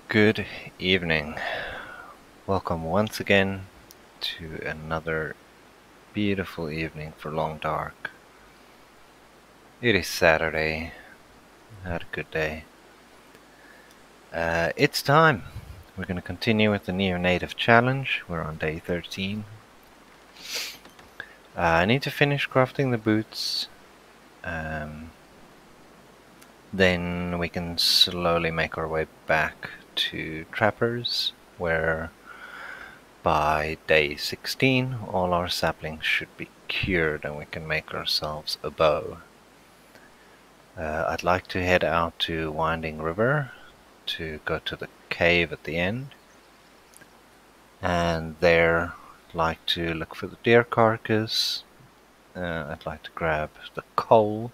Good evening. Welcome once again to another beautiful evening for Long Dark. It is Saturday. I had a good day. It's time. We're going to continue with the Neonative Challenge. We're on day 13. I need to finish crafting the boots. Then we can slowly make our way back to Trappers, where by day 16 all our saplings should be cured and we can make ourselves a bow. I'd like to head out to Winding River to go to the cave at the end, and there I'd like to look for the deer carcass. I'd like to grab the coal,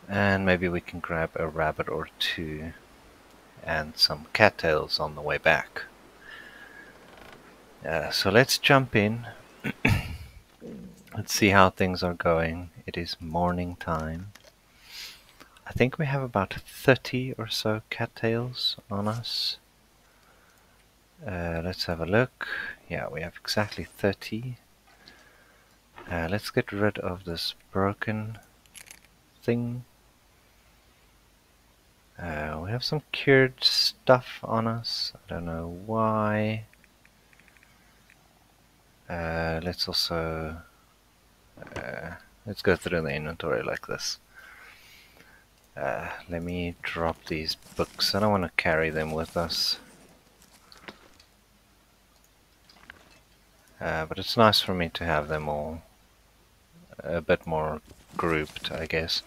and maybe we can grab a rabbit or two and some cattails on the way back. So let's jump in. Let's see how things are going. It is morning time. I think we have about 30 or so cattails on us. Let's have a look. Yeah, we have exactly 30. Let's get rid of this broken thing. We have some cured stuff on us. I don't know why. Let's also let's go through the inventory like this. Let me drop these books. I don't want to carry them with us. But it's nice for me to have them all a bit more grouped, I guess.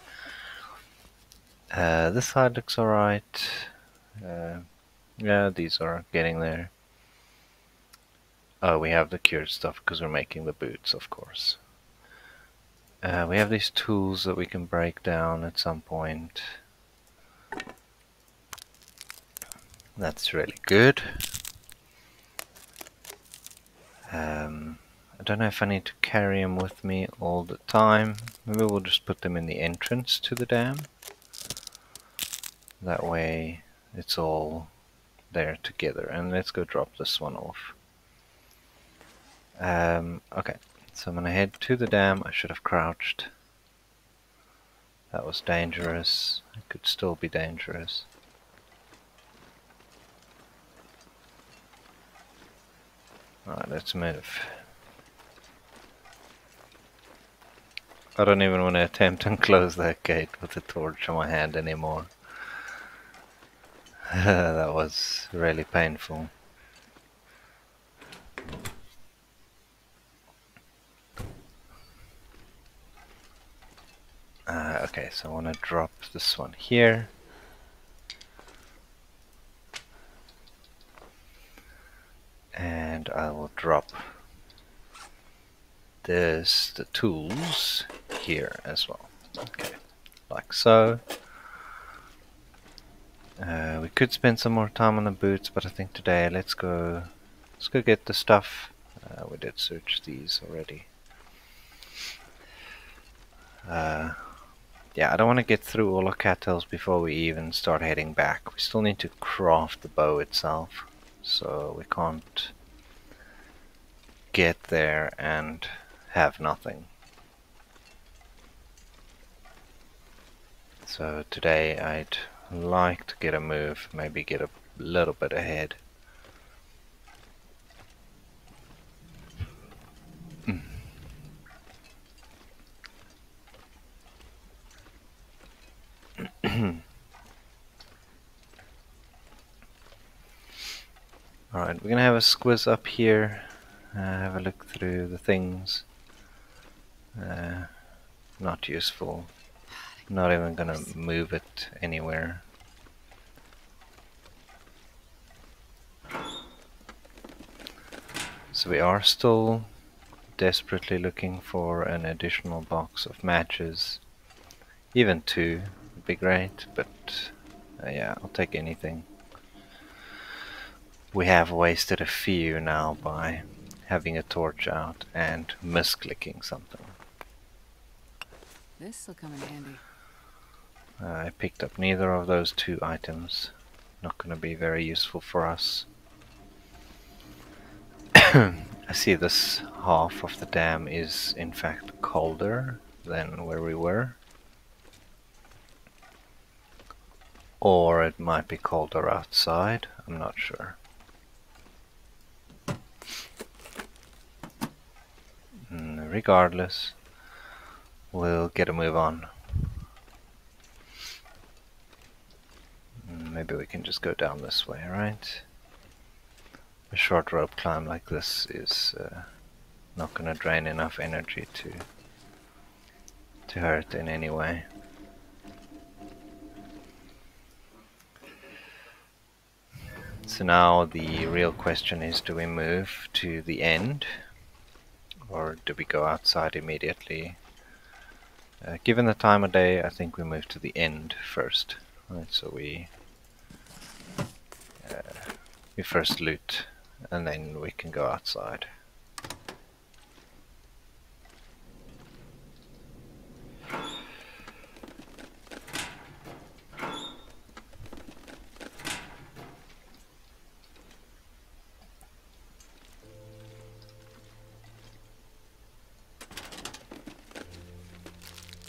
This side looks alright. Yeah, these are getting there. Oh, we have the cured stuff because we're making the boots, of course. We have these tools that we can break down at some point. That's really good. I don't know if I need to carry them with me all the time. Maybe we'll just put them in the entrance to the dam. That way it's all there together. And let's go drop this one off. Okay, so I'm gonna head to the dam. I should have crouched. That was dangerous. It could still be dangerous. Alright, let's move. I don't even want to attempt and close that gate with a torch in my hand anymore. That was really painful. Okay, so I want to drop this one here. And I will drop the tools here as well. Okay, like so. We could spend some more time on the boots, but I think today let's go get the stuff. We did search these already. Yeah, I don't want to get through all our cattails before we even start heading back. We still need to craft the bow itself, so we can't get there and have nothing. So today I'd like to get a move, maybe get a little bit ahead. Alright, we're gonna have a squiz up here, have a look through the things. Not useful. Not even gonna move it anywhere. So we are still desperately looking for an additional box of matches. Even two would be great, but yeah, I'll take anything. We have wasted a few now by having a torch out and misclicking something. This'll come in handy. I picked up neither of those two items. not going to be very useful for us. I see this half of the dam is in fact colder than where we were. Or it might be colder outside, I'm not sure. Regardless, we'll get a move on. Maybe we can just go down this way, right? A short rope climb like this is not gonna drain enough energy to hurt in any way. So now the real question is, do we move to the end or do we go outside immediately? Given the time of day, I think we move to the end first. Right, so we first loot and then we can go outside.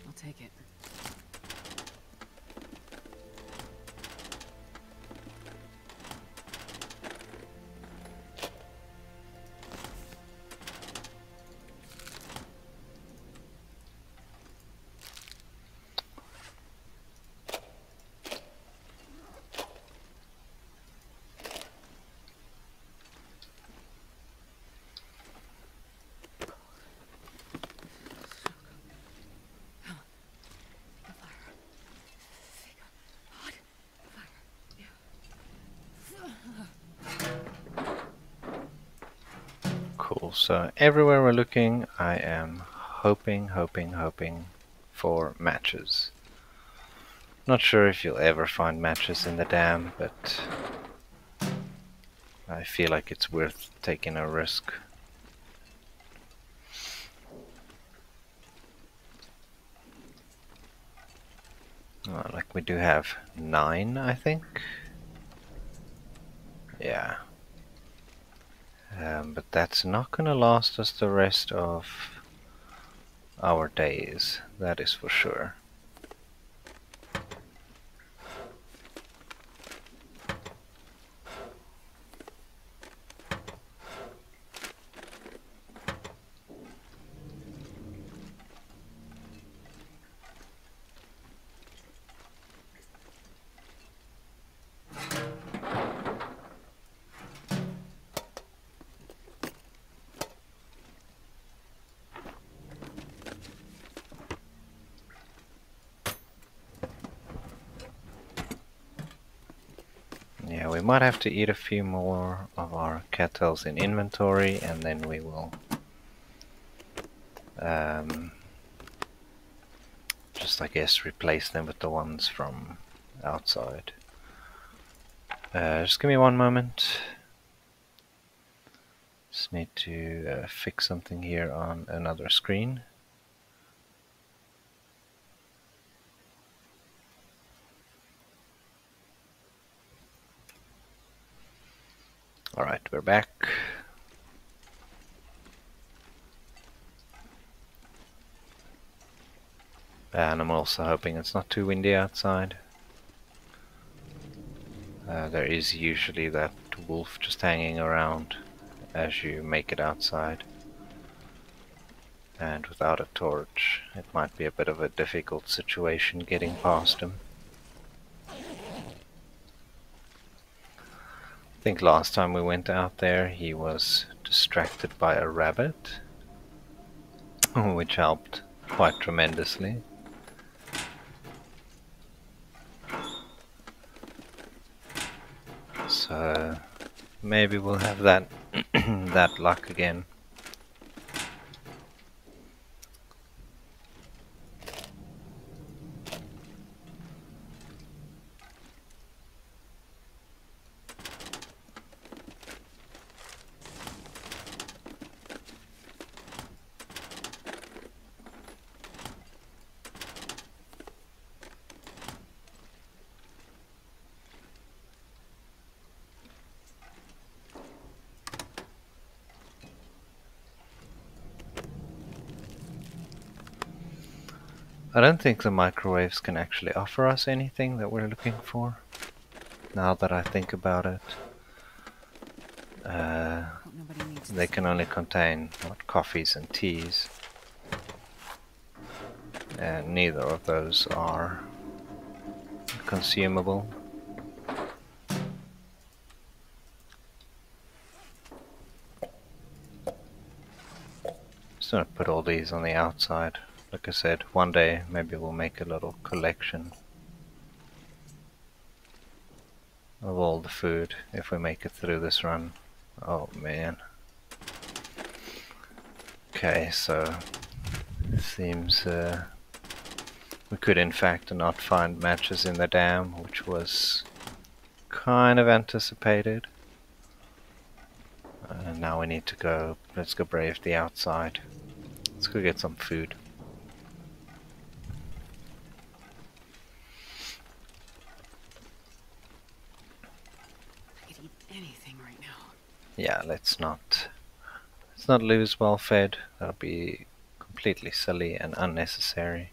I'll take it. Cool, so everywhere we're looking, I am hoping for matches. Not sure if you'll ever find matches in the dam, but I feel like it's worth taking a risk. Like we do have 9, I think. Yeah. But that's not gonna last us the rest of our days, that is for sure. Yeah, we might have to eat a few more of our cattails in inventory and then we will just, I guess, replace them with the ones from outside. Just give me one moment. Just need to fix something here on another screen. Alright, we're back. And I'm also hoping it's not too windy outside. There is usually that wolf just hanging around as you make it outside. And without a torch, it might be a bit of a difficult situation getting past him. I think last time we went out there he was distracted by a rabbit, which helped quite tremendously. So maybe we'll have that that luck again. I don't think the microwaves can actually offer us anything that we're looking for, now that I think about it. They can only contain coffees and teas, and neither of those are consumable. Just gonna put all these on the outside. Like I said, one day maybe we'll make a little collection of all the food if we make it through this run. Oh man. Okay, so it seems we could in fact not find matches in the dam, which was kind of anticipated. And now we need to go, let's go brave the outside. Let's go get some food. I could eat anything right now. Yeah, let's not lose well fed. That'll be completely silly and unnecessary.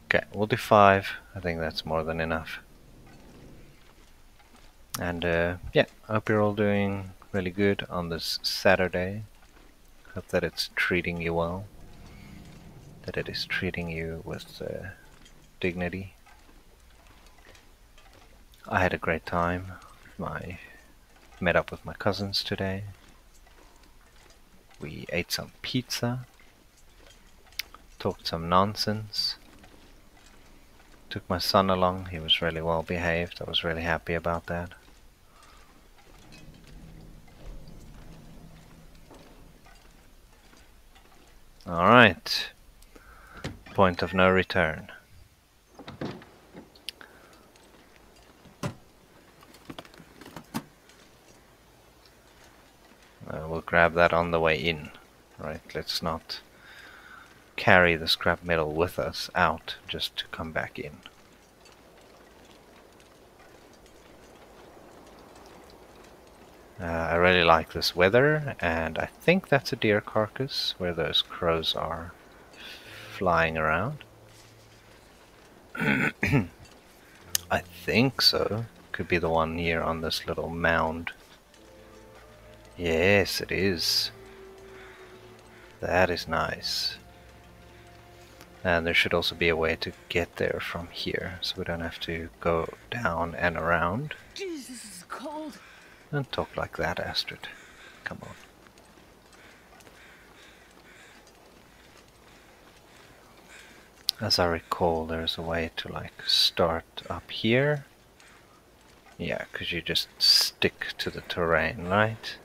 Okay, we'll do 5. I think that's more than enough. And yeah, I hope you're all doing really good on this Saturday. Hope that it's treating you well. That it is treating you with dignity. I had a great time. I met up with my cousins today. We ate some pizza. Talked some nonsense. Took my son along. He was really well behaved. I was really happy about that. Alright. Point of no return. We'll grab that on the way in. Right, let's not carry the scrap metal with us out just to come back in. I really like this weather, and I think that's a deer carcass where those crows are flying around. I think so. Could be the one here on this little mound. Yes, it is. That is nice. And there should also be a way to get there from here, so we don't have to go down and around. Jeez, this is cold. Don't talk like that, Astrid. Come on. As I recall, there's a way to like start up here. Yeah, because you just stick to the terrain, right?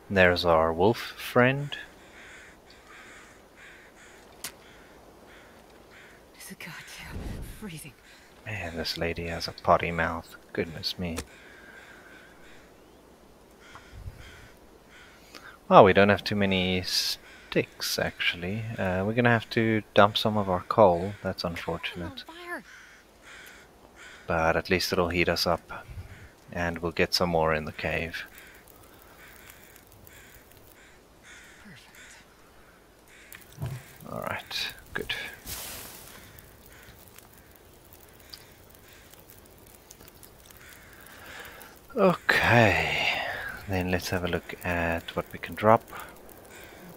There's our wolf friend. It's a goddamn freezing. Man, this lady has a potty mouth. Goodness me. Well, we don't have too many sticks, actually. We're gonna have to dump some of our coal. That's unfortunate. Fire. But at least it'll heat us up. And we'll get some more in the cave. Alright, good. Okay, then let's have a look at what we can drop.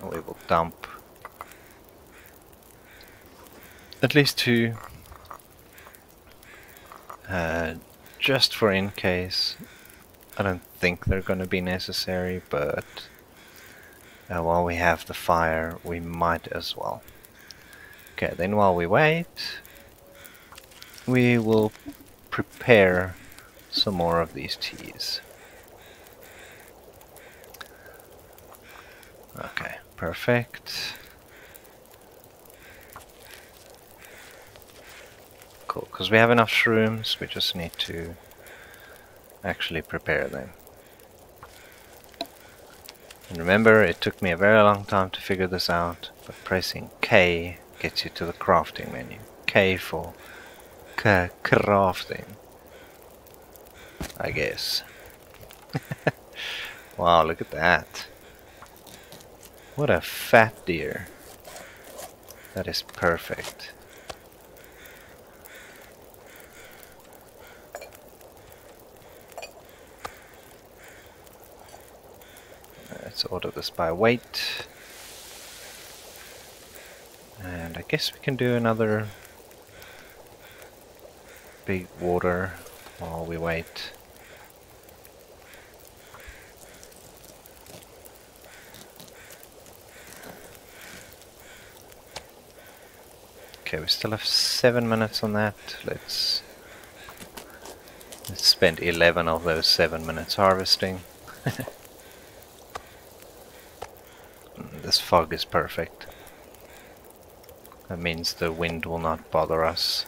We will dump at least 2, just for in case. I don't think they're going to be necessary, but while we have the fire, we might as well. Okay, then while we wait, we will prepare some more of these teas. Okay, perfect. Cool, because we have enough shrooms, we just need to actually prepare them. And remember, it took me a very long time to figure this out, but pressing K gets you to the crafting menu. K for crafting, I guess. Wow, look at that. What a fat deer. That is perfect. Let's order this by weight. And I guess we can do another big water while we wait. Okay, we still have 7 minutes on that. Let's spend 11 of those 7 minutes harvesting. This fog is perfect. That means the wind will not bother us.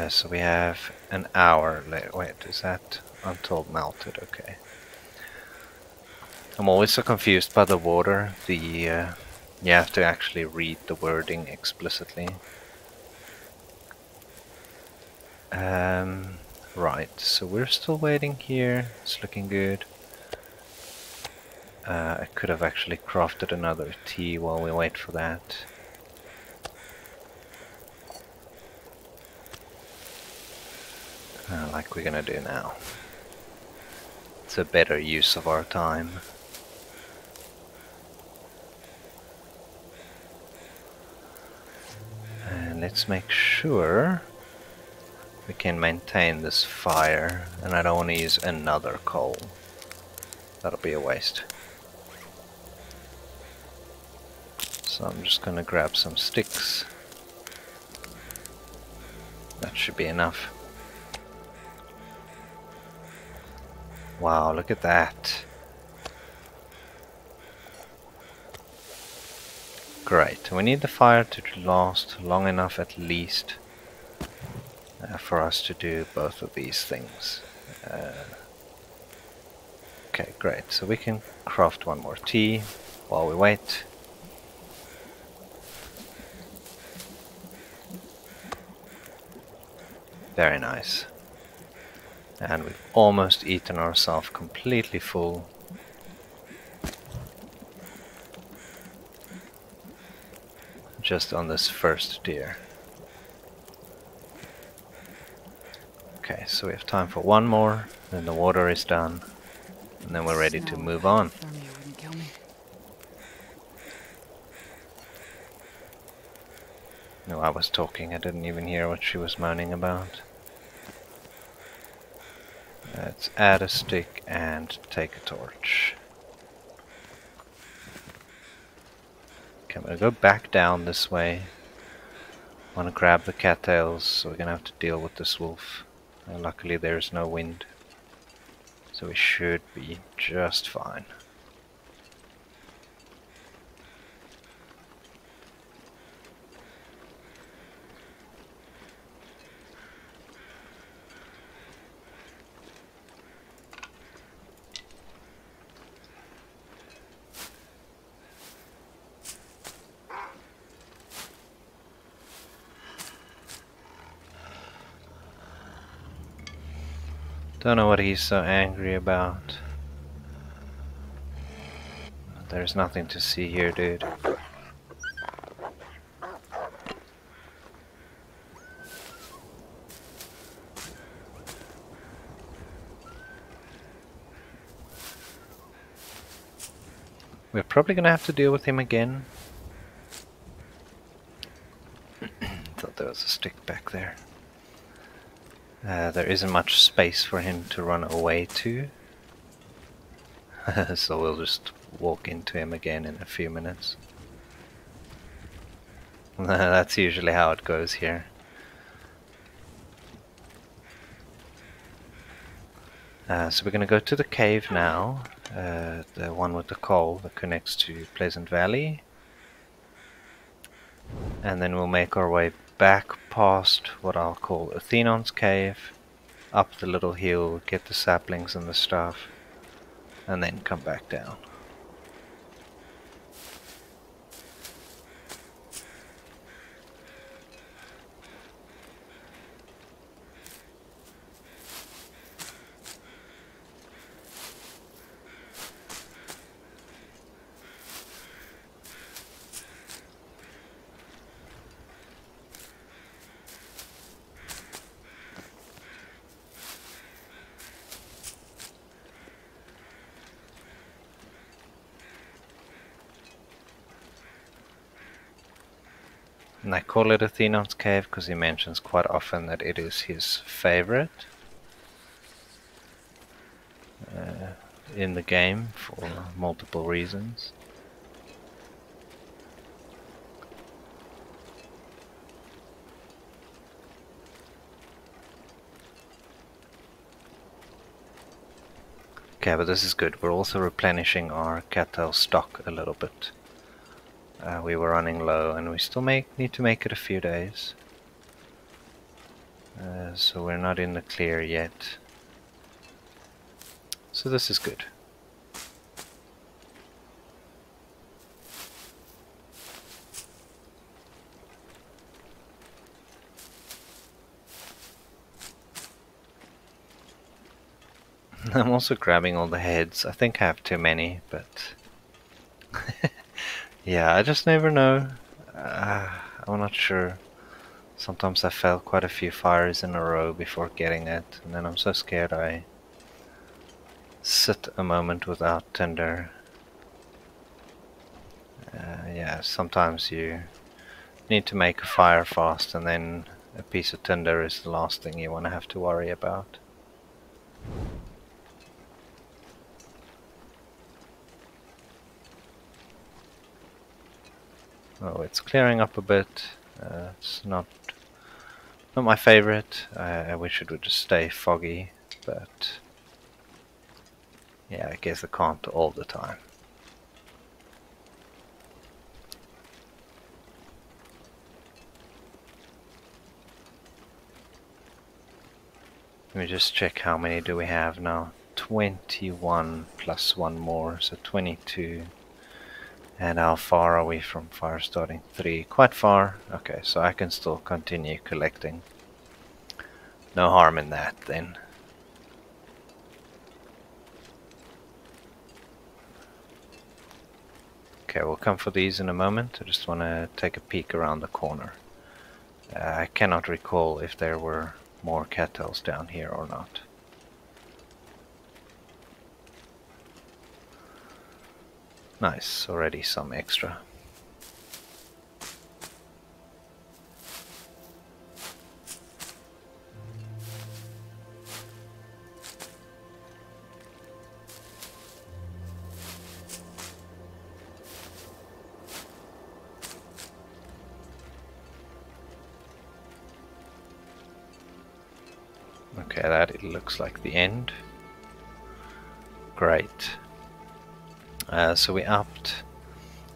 So we have an hour later. Wait, is that until melted? Okay. I'm always so confused by the water. You have to actually read the wording explicitly. Right, so we're still waiting here. It's looking good. I could have actually crafted another tea while we wait for that. Like we're gonna do now. It's a better use of our time. And let's make sure we can maintain this fire, and I don't want to use another coal. That'll be a waste. So I'm just gonna grab some sticks. That should be enough. Wow, look at that. Great. We need the fire to last long enough at least for us to do both of these things. Okay, great. So we can craft one more tea while we wait. Very nice. And we've almost eaten ourselves completely full. Just on this first deer. Okay, so we have time for one more, then the water is done, and then we're ready to move on. No, I was talking, I didn't even hear what she was moaning about. Let's add a stick and take a torch. Okay, I'm gonna go back down this way. I want to grab the cattails, so we're gonna have to deal with this wolf. Luckily there's no wind, so we should be just fine. Don't know what he's so angry about. There's nothing to see here, dude. We're probably gonna have to deal with him again. Thought there was a stick back there. There isn't much space for him to run away to. So we'll just walk into him again in a few minutes. That's usually how it goes here. So we're going to go to the cave now, the one with the coal that connects to Pleasant Valley. And then we'll make our way back past what I'll call Athenon's cave, up the little hill, get the saplings and the stuff, and then come back down. And I call it Athenon's cave because he mentions quite often that it is his favorite in the game for multiple reasons. Okay, but this is good. We're also replenishing our cattail stock a little bit. We were running low and we still need to make it a few days. So we're not in the clear yet. So this is good. I'm also grabbing all the heads. I think I have too many, but yeah, I just never know. I'm not sure. Sometimes I fail quite a few fires in a row before getting it, and then I'm so scared I sit a moment without tinder. Yeah, sometimes you need to make a fire fast, and then a piece of tinder is the last thing you want to have to worry about. Oh, it's clearing up a bit. It's not my favorite. I wish it would just stay foggy, but yeah, I guess I can't all the time. Let me just check how many do we have now. 21 plus one more, so 22. And how far are we from fire starting? 3. Quite far. Okay, so I can still continue collecting. No harm in that then. Okay, we'll come for these in a moment. I just want to take a peek around the corner. I cannot recall if there were more cattails down here or not. Nice, already some extra. Okay, that it looks like the end. Great. So we upped.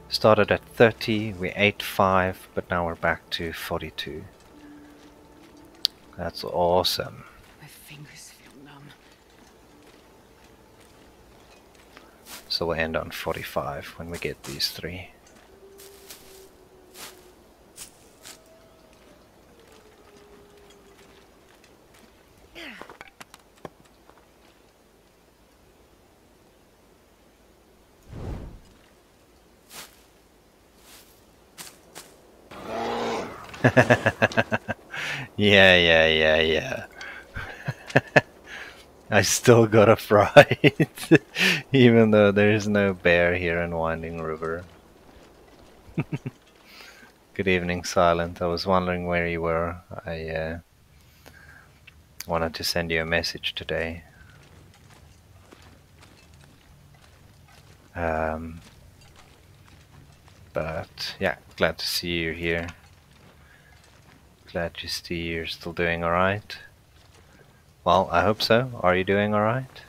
Started at 30, we ate 5, but now we're back to 42. That's awesome. My fingers feel numb. So we'll end on 45 when we get these 3. Yeah. I still got a fright, even though there's no bear here in Winding River. Good evening, Silent. I was wondering where you were. I wanted to send you a message today. But yeah, glad to see you here. Glad to see you're still doing alright. Well, I hope so. Are you doing alright?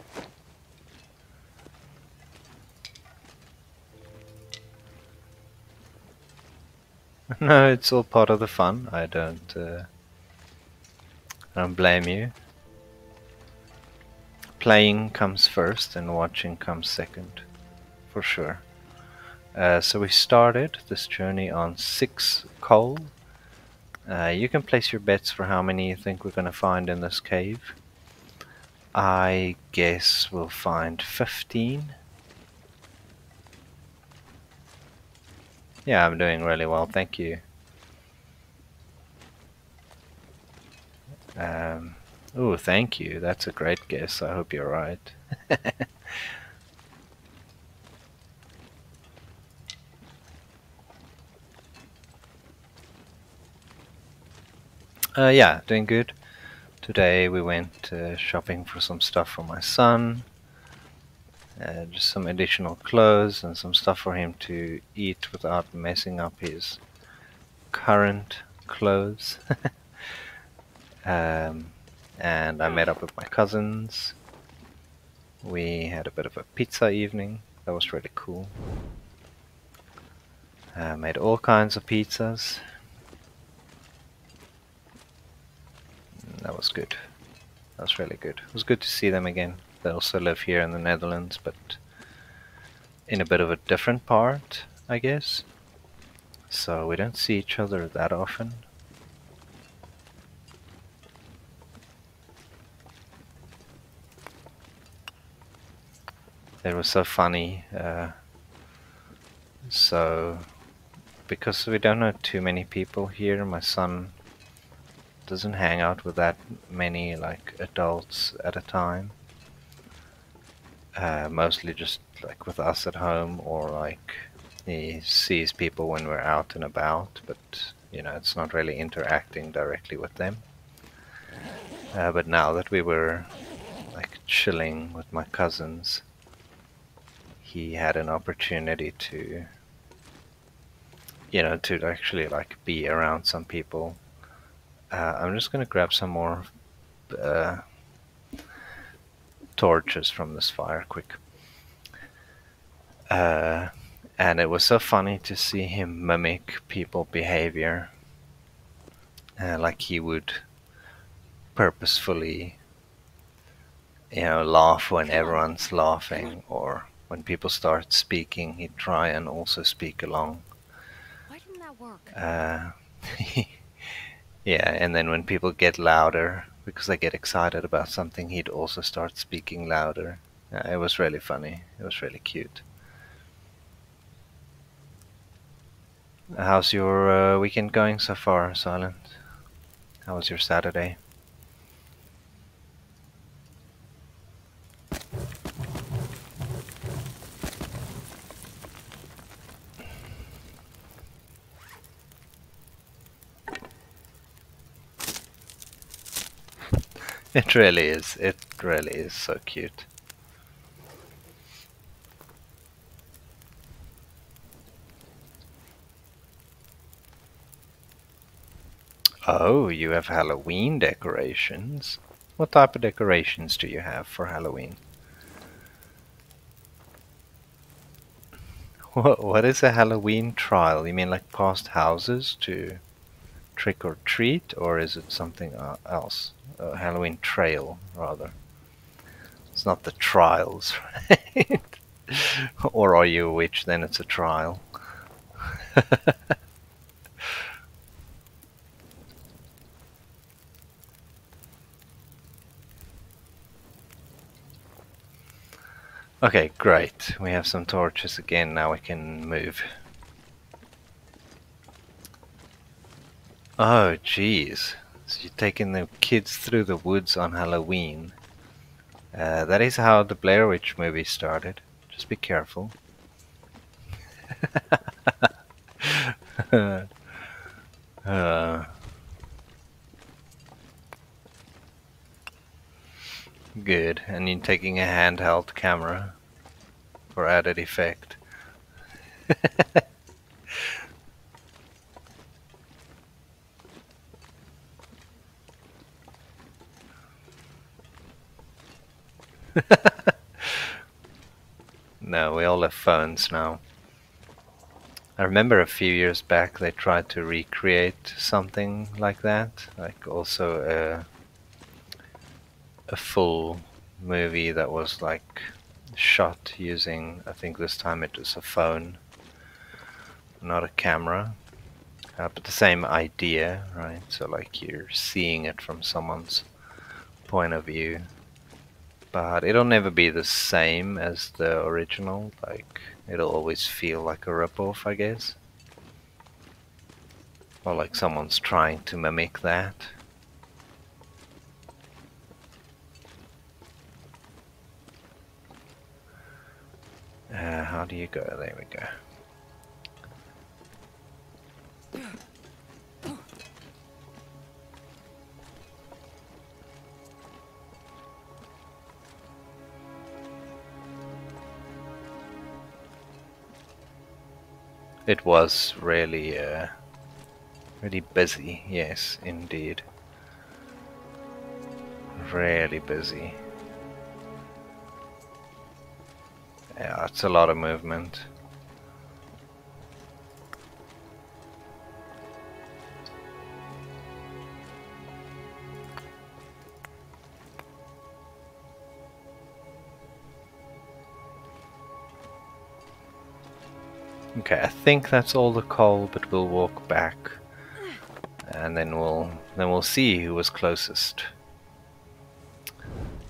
No, it's all part of the fun. I don't blame you. Playing comes first and watching comes second, for sure. So we started this journey on 6 coal. You can place your bets for how many you think we're going to find in this cave. I guess we'll find 15. Yeah, I'm doing really well, thank you. Oh, thank you. That's a great guess. I hope you're right. Yeah, doing good. Today we went shopping for some stuff for my son, just some additional clothes and some stuff for him to eat without messing up his current clothes. um, and I met up with my cousins. We had a bit of a pizza evening. That was really cool. Made all kinds of pizzas. That was good. That was really good. It was good to see them again. They also live here in the Netherlands, but in a bit of a different part, I guess. So we don't see each other that often. It was so funny. So, because we don't know too many people here, my son doesn't hang out with that many like adults at a time. Mostly just like with us at home, or like he sees people when we're out and about, but it's not really interacting directly with them. But now that we were like chilling with my cousins, he had an opportunity to actually like be around some people. I'm just gonna grab some more uh, torches from this fire quick. Uh, and it was so funny to see him mimic people behavior. Like he would purposefully, laugh when everyone's laughing, or when people start speaking, he'd try and also speak along. Why didn't that work? Uh, yeah, and then when people get louder because they get excited about something, he'd also start speaking louder. It was really funny. It was really cute. How's your weekend going so far, Silent? How was your Saturday? It really is. It really is so cute. Oh, you have Halloween decorations. What type of decorations do you have for Halloween? What is a Halloween trial? You mean like past houses to trick or treat, or is it something else? A Halloween trail, rather. It's not the trials, right? Or are you a witch? Then it's a trial. Okay, great. We have some torches again. Now we can move. Oh, jeez. So you're taking the kids through the woods on Halloween. That is how the Blair Witch movie started. Just be careful. uh, Good. And you're taking a handheld camera for added effect. No, we all have phones now. I remember a few years back they tried to recreate something like that, like also a full movie that was like shot using, I think this time it was a phone, not a camera, but the same idea, right? So like you're seeing it from someone's point of view, but it'll never be the same as the original. Like it'll always feel like a ripoff, I guess, or like someone's trying to mimic that. How do you go? There we go. It was really, really busy. Yes, indeed. Really busy. Yeah, it's a lot of movement. Okay, I think that's all the coal, but we'll walk back, and then we'll see who was closest.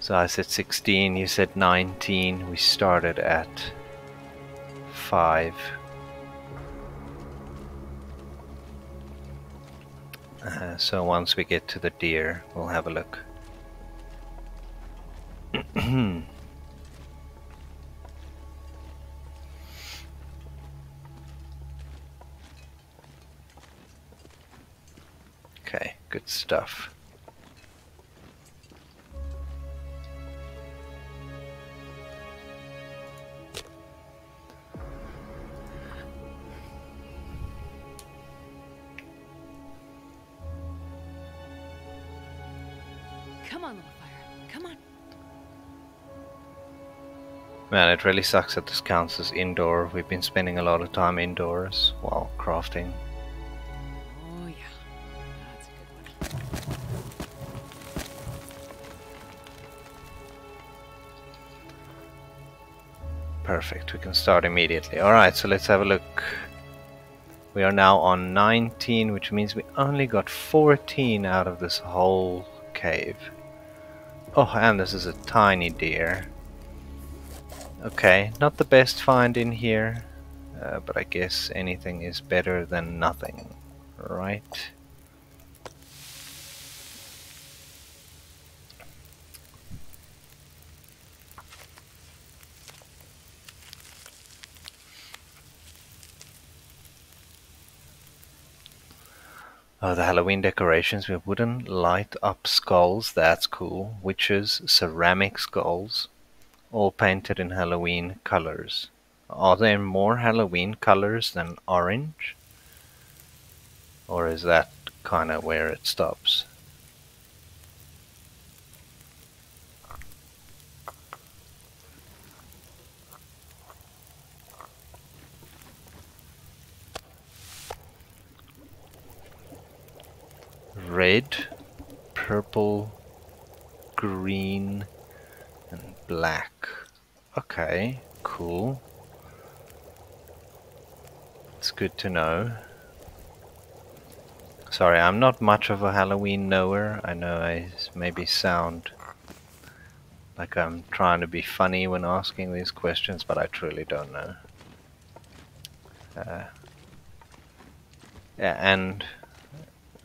So I said 16, you said 19. We started at 5. So once we get to the deer, we'll have a look. Okay, good stuff. Come on, little fire. Come on. Man, it really sucks that this counts as indoor. We've been spending a lot of time indoors while crafting. Oh, yeah. That's a good one. Perfect, we can start immediately. Alright, so let's have a look. We are now on 19, which means we only got 14 out of this whole cave. Oh, and this is a tiny deer. Okay, not the best find in here, but I guess anything is better than nothing, right? Oh, the Halloween decorations with wooden light up skulls, that's cool. Witches, ceramic skulls, all painted in Halloween colors. Are there more Halloween colors than orange? Or is that kind of where it stops? Red, purple, green, and black. Okay, cool. It's good to know. Sorry, I'm not much of a Halloween knower. I know I maybe sound like I'm trying to be funny when asking these questions, but I truly don't know. Yeah, and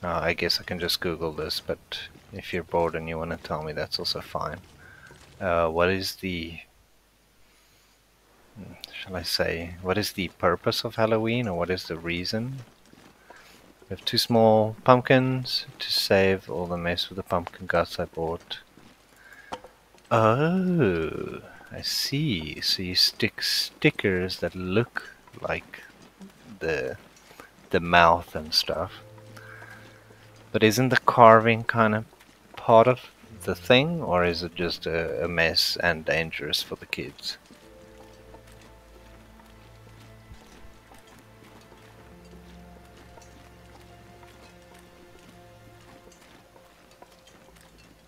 I guess I can just Google this, but if you're bored and you want to tell me, that's also fine. What is the, shall I say, what is the purpose of Halloween, or what is the reason? We have 2 small pumpkins to save all the mess with the pumpkin guts I bought. Oh, I see. So you stick stickers that look like the mouth and stuff. But isn't the carving kind of part of the thing, or is it just a mess and dangerous for the kids?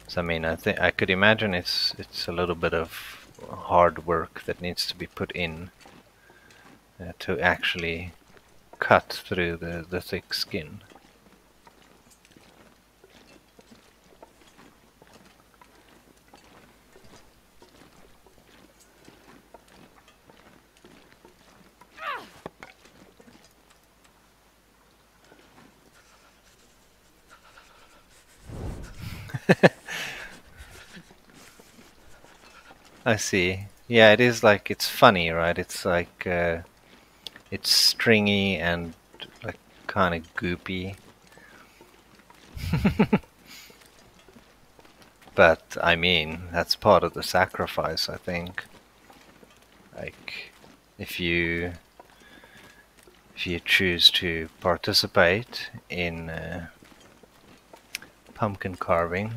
So I mean, I think I could imagine it's a little bit of hard work that needs to be put in to actually cut through the thick skin. I see. Yeah, it is like, it's funny, right? It's like it's stringy and like kind of goopy. But I mean, that's part of the sacrifice, I think. Like if you if you choose to participate in pumpkin carving.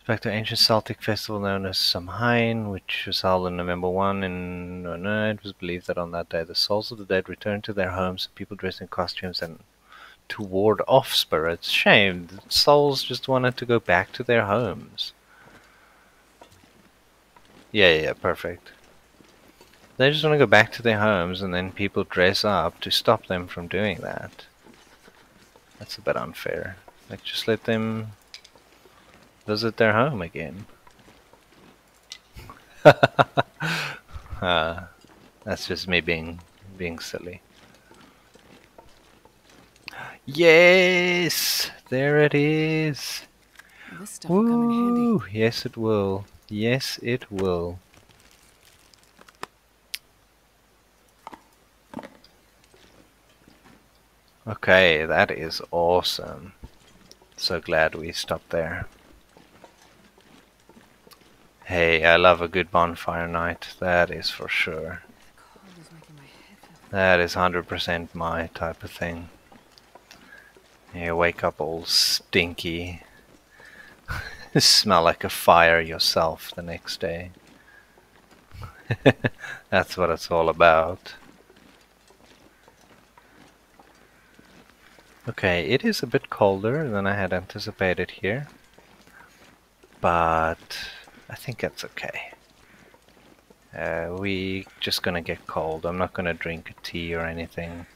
Back to ancient Celtic festival known as Samhain, which was held on November 1. It was believed that on that day the souls of the dead returned to their homes, people dressed in costumes and to ward off spirits. Shame, the souls just wanted to go back to their homes. Yeah, perfect. They just want to go back to their homes and then people dress up to stop them from doing that. That's a bit unfair. Like, just let them visit their home again. That's just me being silly. Yes! There it is! This stuff will come in handy. Woo! Yes, it will. Yes, it will. Okay, that is awesome. So glad we stopped there. Hey, I love a good bonfire night. That is for sure. The cold is making my head feel. That is 100% my type of thing. You wake up all stinky. Smell like a fire yourself the next day. That's what it's all about. Okay, it is a bit colder than I had anticipated here, but I think that's okay. We just gonna get cold. I'm not gonna drink a tea or anything.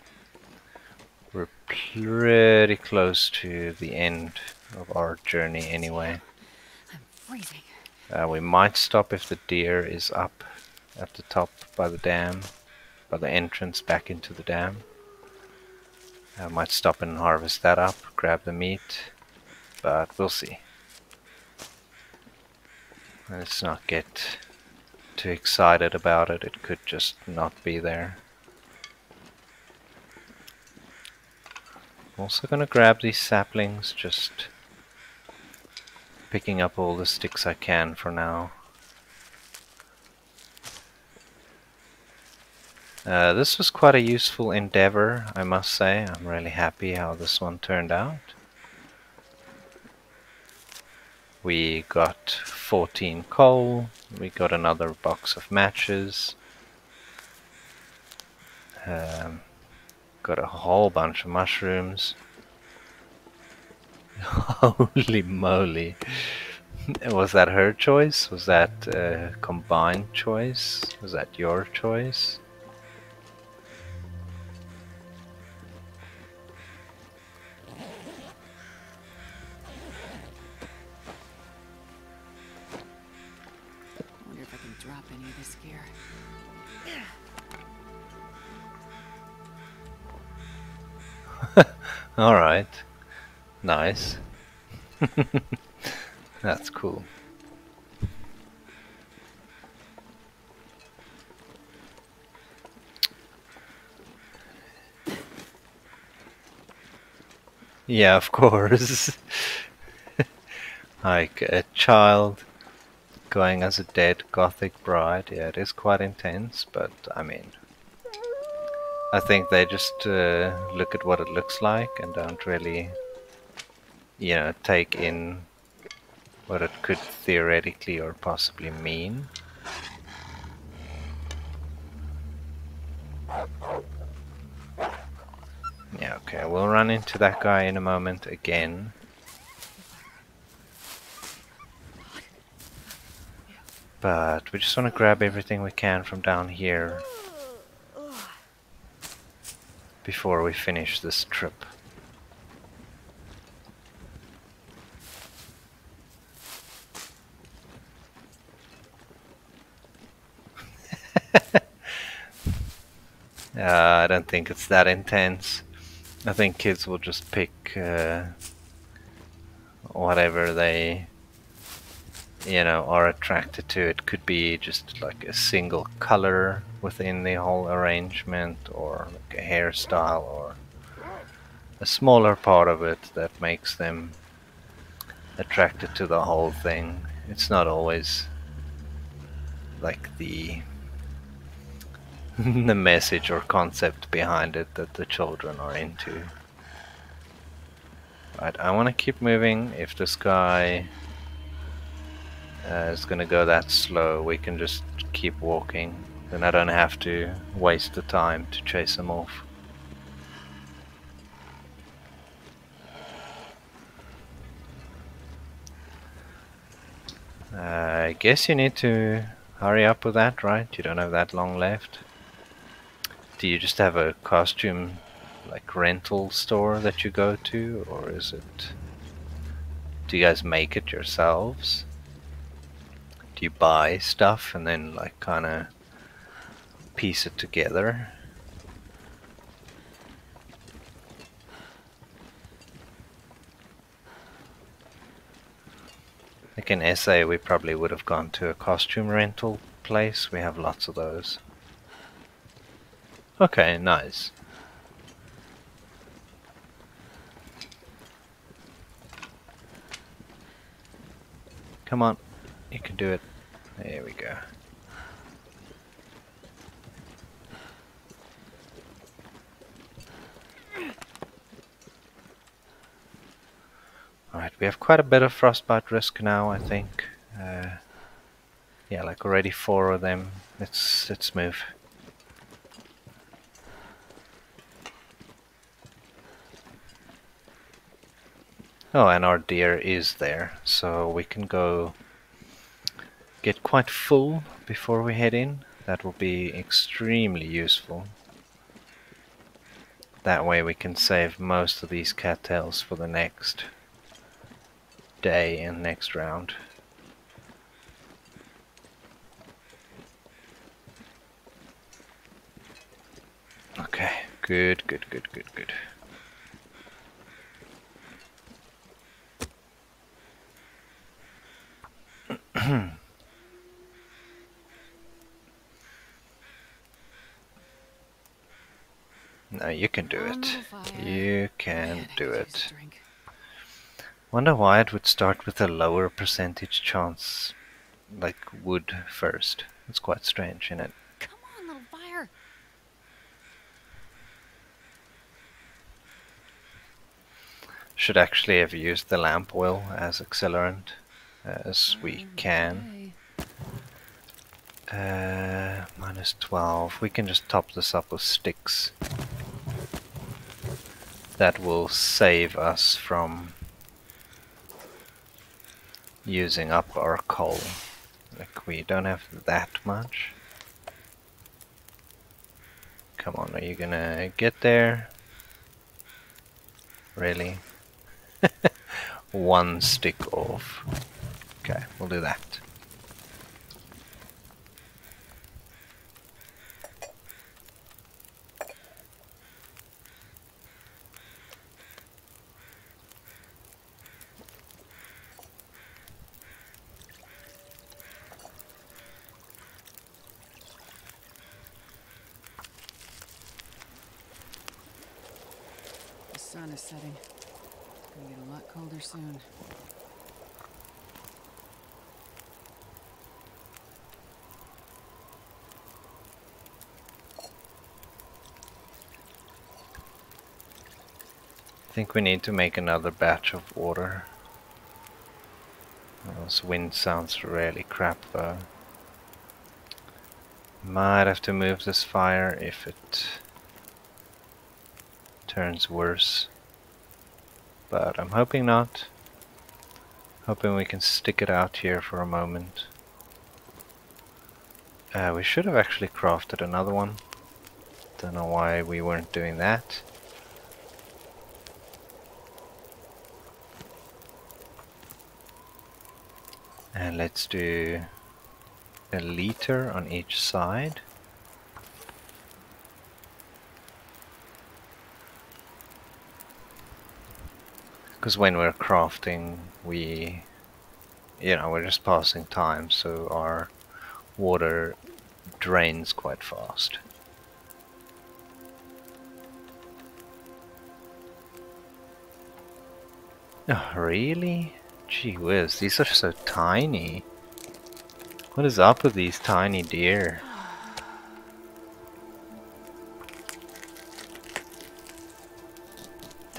We're pretty close to the end of our journey anyway. I'm freezing. We might stop if the deer is up at the top by the dam, by the entrance back into the dam. I might stop and harvest that up, grab the meat, but we'll see. Let's not get too excited about it. It could just not be there. Also gonna grab these saplings, just picking up all the sticks I can for now. This was quite a useful endeavor, I must say. I'm really happy how this one turned out. We got 14 coal, we got another box of matches, got a whole bunch of mushrooms. Holy moly! Was that her choice? Was that a combined choice? Was that your choice? I wonder if I can drop any of this gear. Alright. Nice. That's cool. Yeah, of course. Like a child going as a dead gothic bride. Yeah, it is quite intense, but I mean, I think they just look at what it looks like and don't really, take in what it could theoretically or possibly mean. Yeah, okay, we'll run into that guy in a moment again. But we just want to grab everything we can from down here before we finish this trip. I don't think it's that intense. I think kids will just pick whatever they, are attracted to. It could be just like a single color within the whole arrangement, or like a hairstyle, or a smaller part of it that makes them attracted to the whole thing. It's not always like the the message or concept behind it that the children are into. Right, I want to keep moving. If this guy is going to go that slow, we can just keep walking. Then I don't have to waste the time to chase him off. I guess you need to hurry up with that, right? You don't have that long left. Do you just have a costume like rental store that you go to, or is it... Do you guys make it yourselves? Do you buy stuff and then like kinda piece it together? Like in SA we probably would have gone to a costume rental place. We have lots of those. Okay, nice. Come on, you can do it. There we go. Alright, we have quite a bit of frostbite risk now, I think. Yeah, like already 4 of them. Let's move. Oh, and our deer is there, so we can go get quite full before we head in. That will be extremely useful. That way we can save most of these cattails for the next day and next round. Okay, good. No, you can do it. You can do it. Wonder why it would start with a lower percentage chance, like wood first. It's quite strange, isn't it? Come on, little fire. Should actually have used the lamp oil as accelerant, as we can. Minus 12. We can just top this up with sticks. That will save us from using up our coal. Like, we don't have that much. Come on, are you gonna get there? Really? One stick off. Okay, we'll do that. The sun is setting. Gonna get a lot colder soon. I think we need to make another batch of water. This wind sounds really crap though. Might have to move this fire if it turns worse. But I'm hoping not. Hoping we can stick it out here for a moment. We should have actually crafted another one. Don't know why we weren't doing that. And let's do a liter on each side. Because when we're crafting, we're just passing time, so our water drains quite fast. Oh, really? Gee whiz, these are so tiny. What is up with these tiny deer?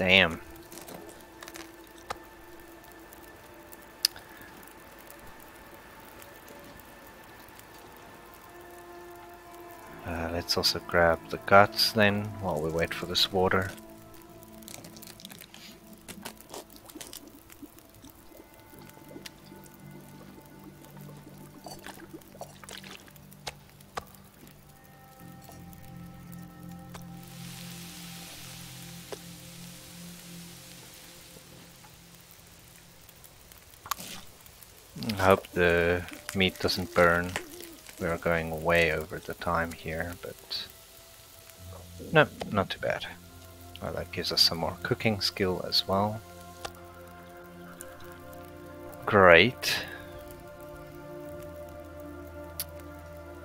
Damn. Let's also grab the guts then, while we wait for this water. I hope the meat doesn't burn. We're going way over the time here, but no, not too bad. Well, that gives us some more cooking skill as well. Great.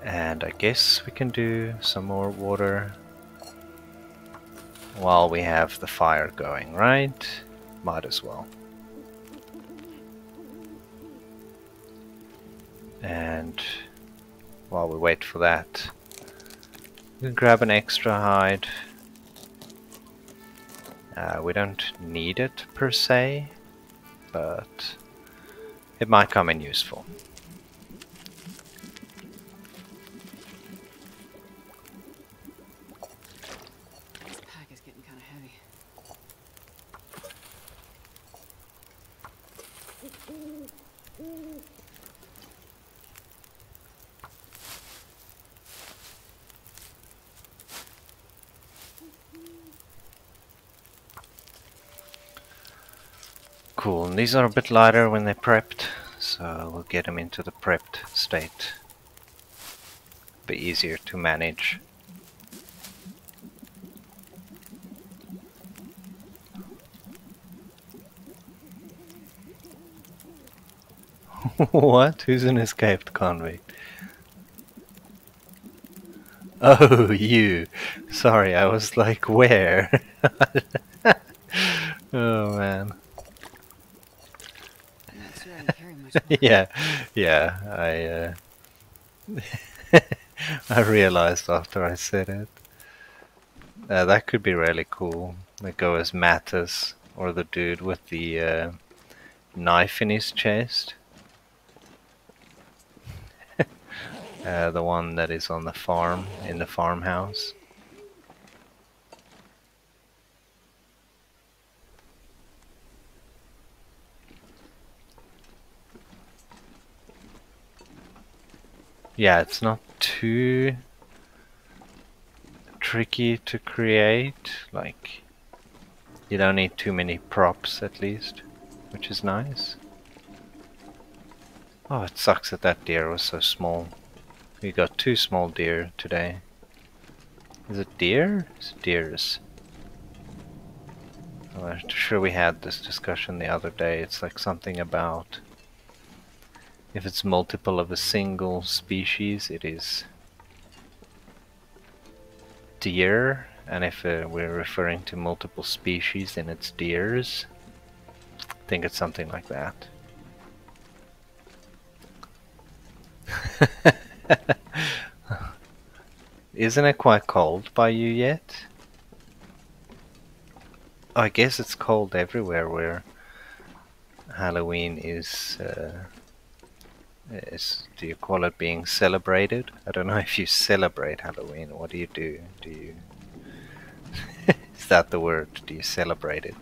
And I guess we can do some more water while we have the fire going, right? Might as well. And while we wait for that, we can grab an extra hide. We don't need it per se, but it might come in useful. This pack is getting kind of heavy. Cool, and these are a bit lighter when they're prepped, so we'll get them into the prepped state. Be easier to manage. What? Who's an escaped convict? Oh, you. Sorry, I was like, where? Oh, man. I'm not sure I can carry much more. Yeah, I realized after I said it. That could be really cool. They go as Mattis, or the dude with the knife in his chest. The one that is on the farm, in the farmhouse. Yeah, it's not too tricky to create. Like, you don't need too many props at least, which is nice. Oh, it sucks that that deer was so small. We got 2 small deer today. Is it deer? It's deers. Oh, I'm sure we had this discussion the other day. It's like something about if it's multiple of a single species, it is deer, and if we're referring to multiple species, then it's deers. I think it's something like that. Isn't it quite cold by you yet? Oh, I guess it's cold everywhere where Halloween is, do you call it being celebrated? I don't know if you celebrate Halloween. What do you do? Do you... Is that the word? Do you celebrate it?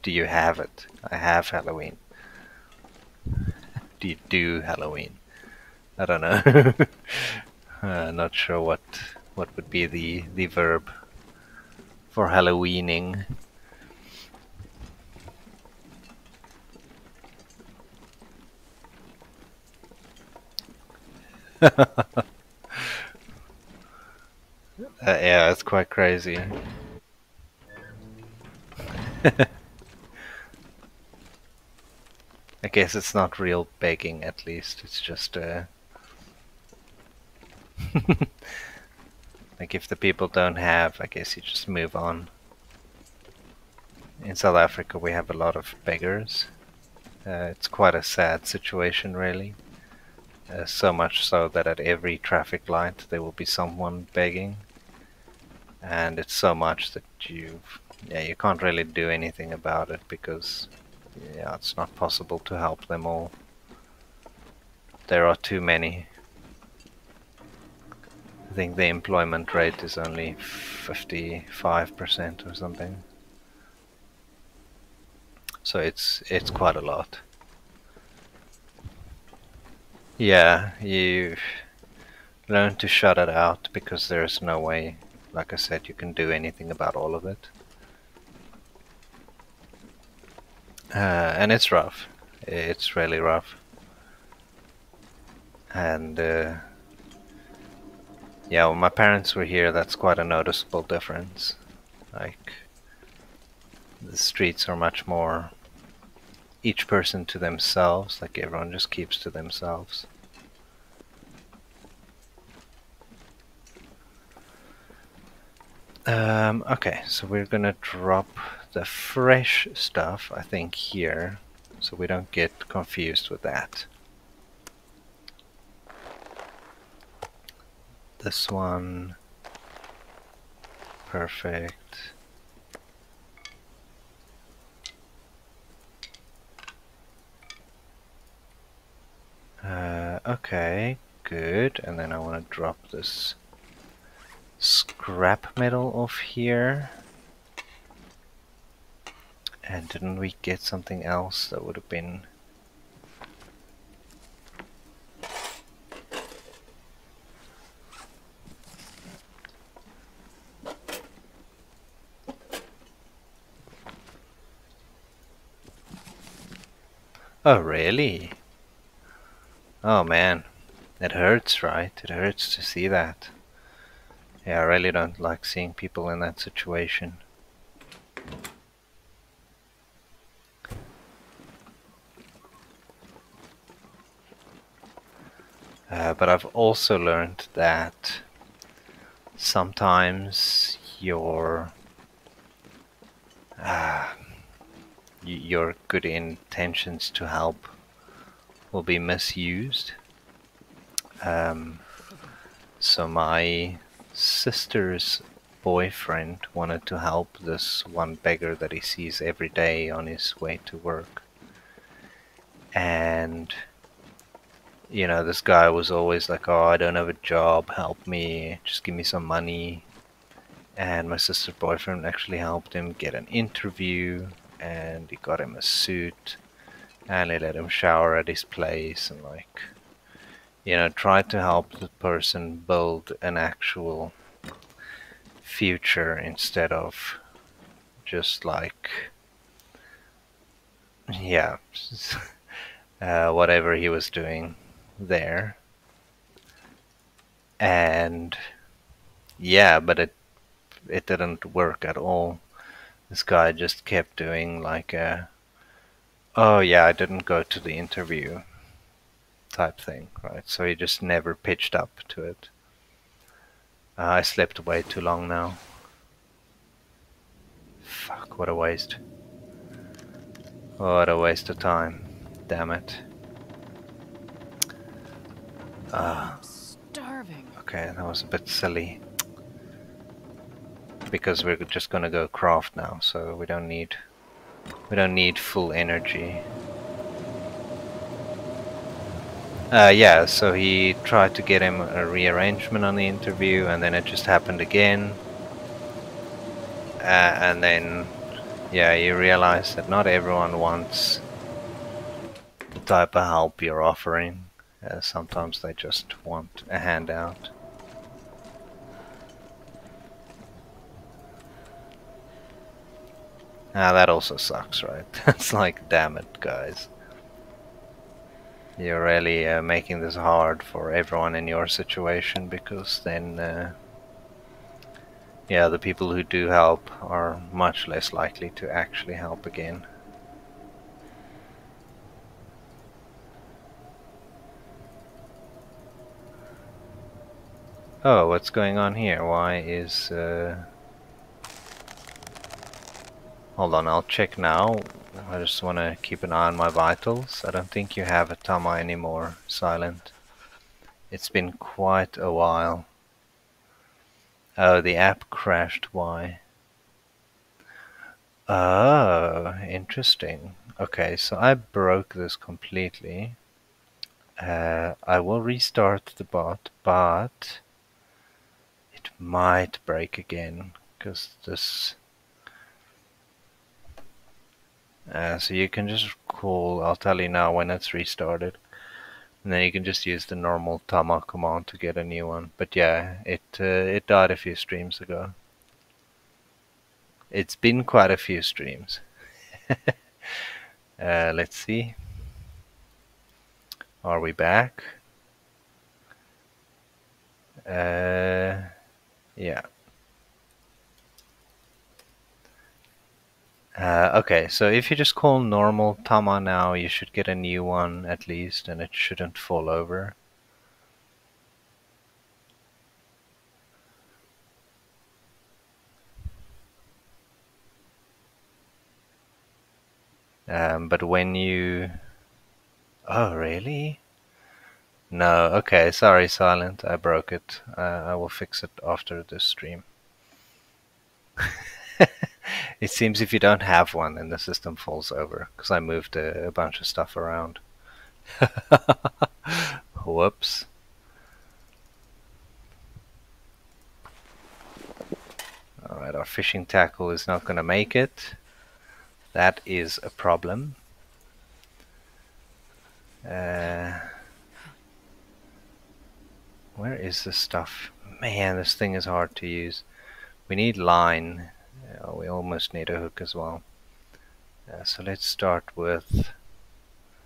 Do you have it? I have Halloween. Do you do Halloween? I don't know. Not sure what would be the verb for Halloweening. Yeah, it's quite crazy. I guess it's not real begging, at least. It's just like if the people don't have, I guess you just move on. In South Africa we have a lot of beggars, It's quite a sad situation, really. So much so that at every traffic light there will be someone begging, and it's so much that you can't really do anything about it because it's not possible to help them all. There are too many. I think the employment rate is only 55% or something. So it's quite a lot. Yeah, you learn to shut it out because there's no way, like I said, you can do anything about all of it. And it's rough. It's really rough. And yeah, when my parents were here, that's quite a noticeable difference. Like, the streets are much more each person to themselves, like everyone just keeps to themselves. Okay, so we're gonna drop the fresh stuff, I think, here, so we don't get confused with that. This one, perfect. Okay, good. And then I want to drop this scrap metal off here. And didn't we get something else that would have been... Oh, really? Oh man, it hurts, right? It hurts to see that. Yeah, I really don't like seeing people in that situation. But I've also learned that sometimes your good intentions to help will be misused. So my sister's boyfriend wanted to help this one beggar that he sees every day on his way to work. And this guy was always like, oh, I don't have a job, help me, just give me some money. And my sister's boyfriend actually helped him get an interview, and he got him a suit, and he let him shower at his place, and tried to help the person build an actual future instead of just yeah, whatever he was doing there. And yeah, but it didn't work at all. This guy just kept doing oh yeah, I didn't go to the interview type thing, right? So he just never pitched up to it. I slept way too long now. Fuck, what a waste. What a waste of time. Damn it. I'm starving. Okay, that was a bit silly. Because we're just gonna go craft now, so we don't need full energy. Yeah, so he tried to get him a rearrangement on the interview, and then it just happened again. And then, yeah, you realize that not everyone wants the type of help you're offering. Sometimes they just want a handout. That also sucks, right? It's like, damn it, guys. You're really making this hard for everyone in your situation, because then, yeah, the people who do help are much less likely to actually help again. Oh, what's going on here? Why is... Hold on, I'll check now. I just want to keep an eye on my vitals. I don't think you have a Tama anymore, Silent. It's been quite a while. Oh, the app crashed. Why? Oh, interesting. Okay, so I broke this completely. I will restart the bot, but it might break again because this. So you can just call. I'll tell you now when it's restarted, and then you can just use the normal Tama command to get a new one. But yeah, it died a few streams ago. It's been quite a few streams. Let's see. Are we back? Yeah. Okay, so if you just call normal Tama now, you should get a new one at least, and it shouldn't fall over. But when you... Oh, really? No, okay, sorry, Silent, I broke it. I will fix it after this stream. It seems if you don't have one, then the system falls over, because I moved a bunch of stuff around. Whoops. Alright, our fishing tackle is not going to make it. That is a problem. Where is this stuff? Man, this thing is hard to use. We need line. We almost need a hook as well. So let's start with...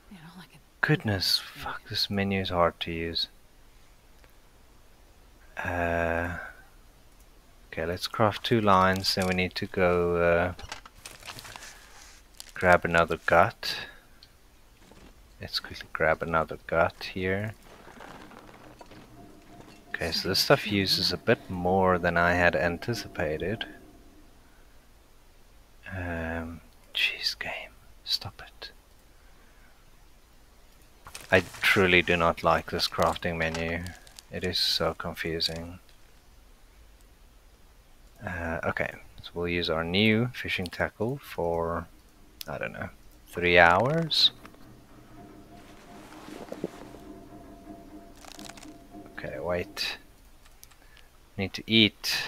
You know, like Goodness, fuck, this menu is hard to use. Okay, let's craft 2 lines, then we need to go grab another gut. Let's quickly grab another gut here. Okay, so this stuff uses a bit more than I had anticipated. Jeez, game, stop it. I truly do not like this crafting menu. It is so confusing. Okay, so we'll use our new fishing tackle for, I don't know, 3 hours. Okay, wait. Need to eat.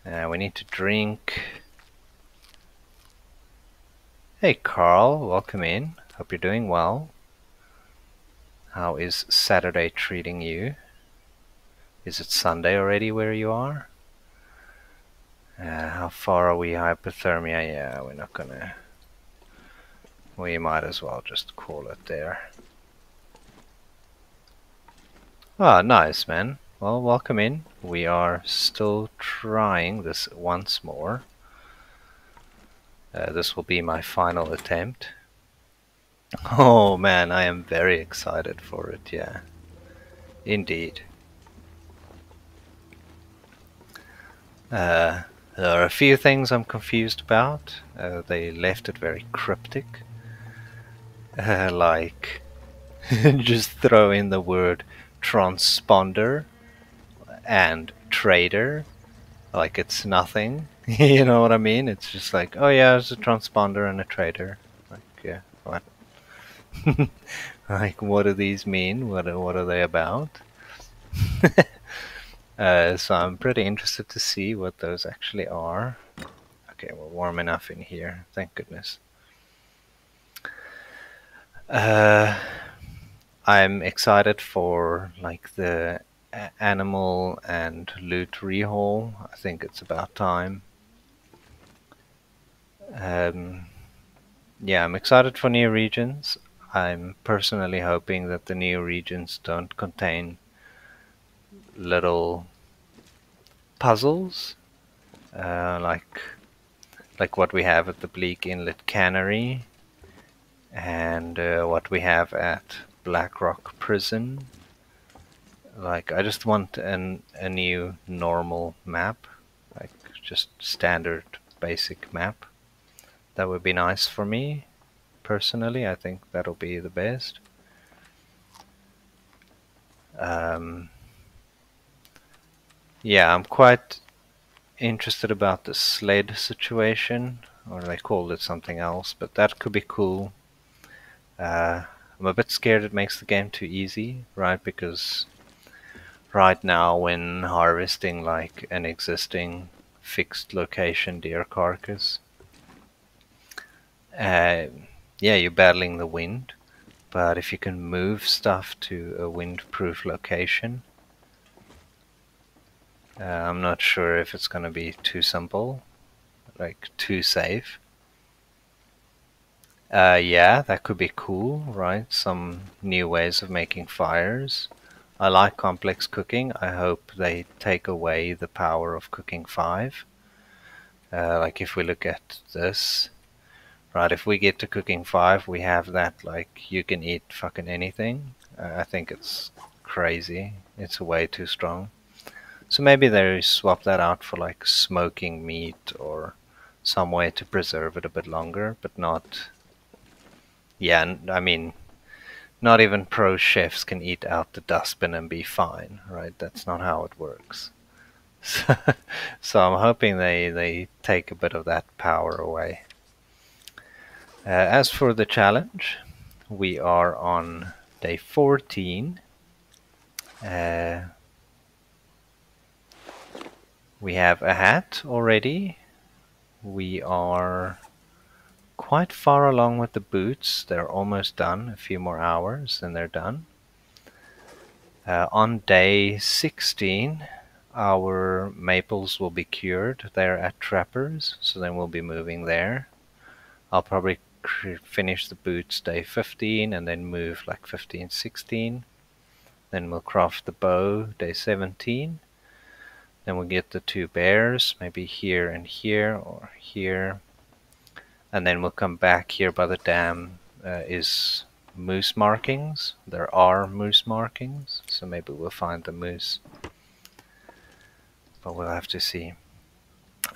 We need to drink. Hey Carl, welcome in. Hope you're doing well. How is Saturday treating you? Is it Sunday already where you are? How far are we hypothermia? Yeah, we're not gonna... We might as well just call it there. Ah, nice, man. Well, welcome in. We are still trying this once more. This will be my final attempt. Oh man, I am very excited for it, yeah. Indeed. There are a few things I'm confused about. They left it very cryptic. Like, just throw in the word transponder and trader, like it's nothing. You know what I mean? It's just like, oh yeah, it's a transponder and a trader. Like, yeah, what? Like, what do these mean? What are they about? So I'm pretty interested to see what those actually are. Okay, we're warm enough in here, thank goodness. I'm excited for like the animal and loot rehaul. I think it's about time. Yeah, I'm excited for new regions. I'm personally hoping that the new regions don't contain little puzzles, like what we have at the Bleak Inlet Cannery and what we have at Blackrock Prison. Like, I just want a new normal map, like just standard basic map. That would be nice for me, personally. I think that'll be the best. Um, yeah, I'm quite interested about the sled situation, or they called it something else, but that could be cool. I'm a bit scared it makes the game too easy, right? Because right now, when harvesting like an existing fixed location deer carcass, uh, yeah, you're battling the wind. But if you can move stuff to a windproof location, I'm not sure if it's going to be too simple, like too safe. Yeah, that could be cool, right? Some new ways of making fires. I like complex cooking. I hope they take away the power of cooking 5. Like if we look at this, right? If we get to cooking 5, we have that like you can eat fucking anything. I think it's crazy. It's way too strong. So maybe they swap that out for like smoking meat or some way to preserve it a bit longer, but not. Yeah, I mean, not even pro chefs can eat out the dustbin and be fine, right? That's not how it works. So I'm hoping they take a bit of that power away. As for the challenge, we are on day 14. Uh, we have a hat already. We are quite far along with the boots. They're almost done. A few more hours and they're done. On day 16, our maples will be cured. They're at Trappers, so then we'll be moving there. I'll probably finish the boots day 15 and then move like 15, 16. Then we'll craft the bow day 17. Then we'll get the 2 bears, maybe here and here or here. And then we'll come back here by the dam is moose markings. There are moose markings, so maybe we'll find the moose. But we'll have to see.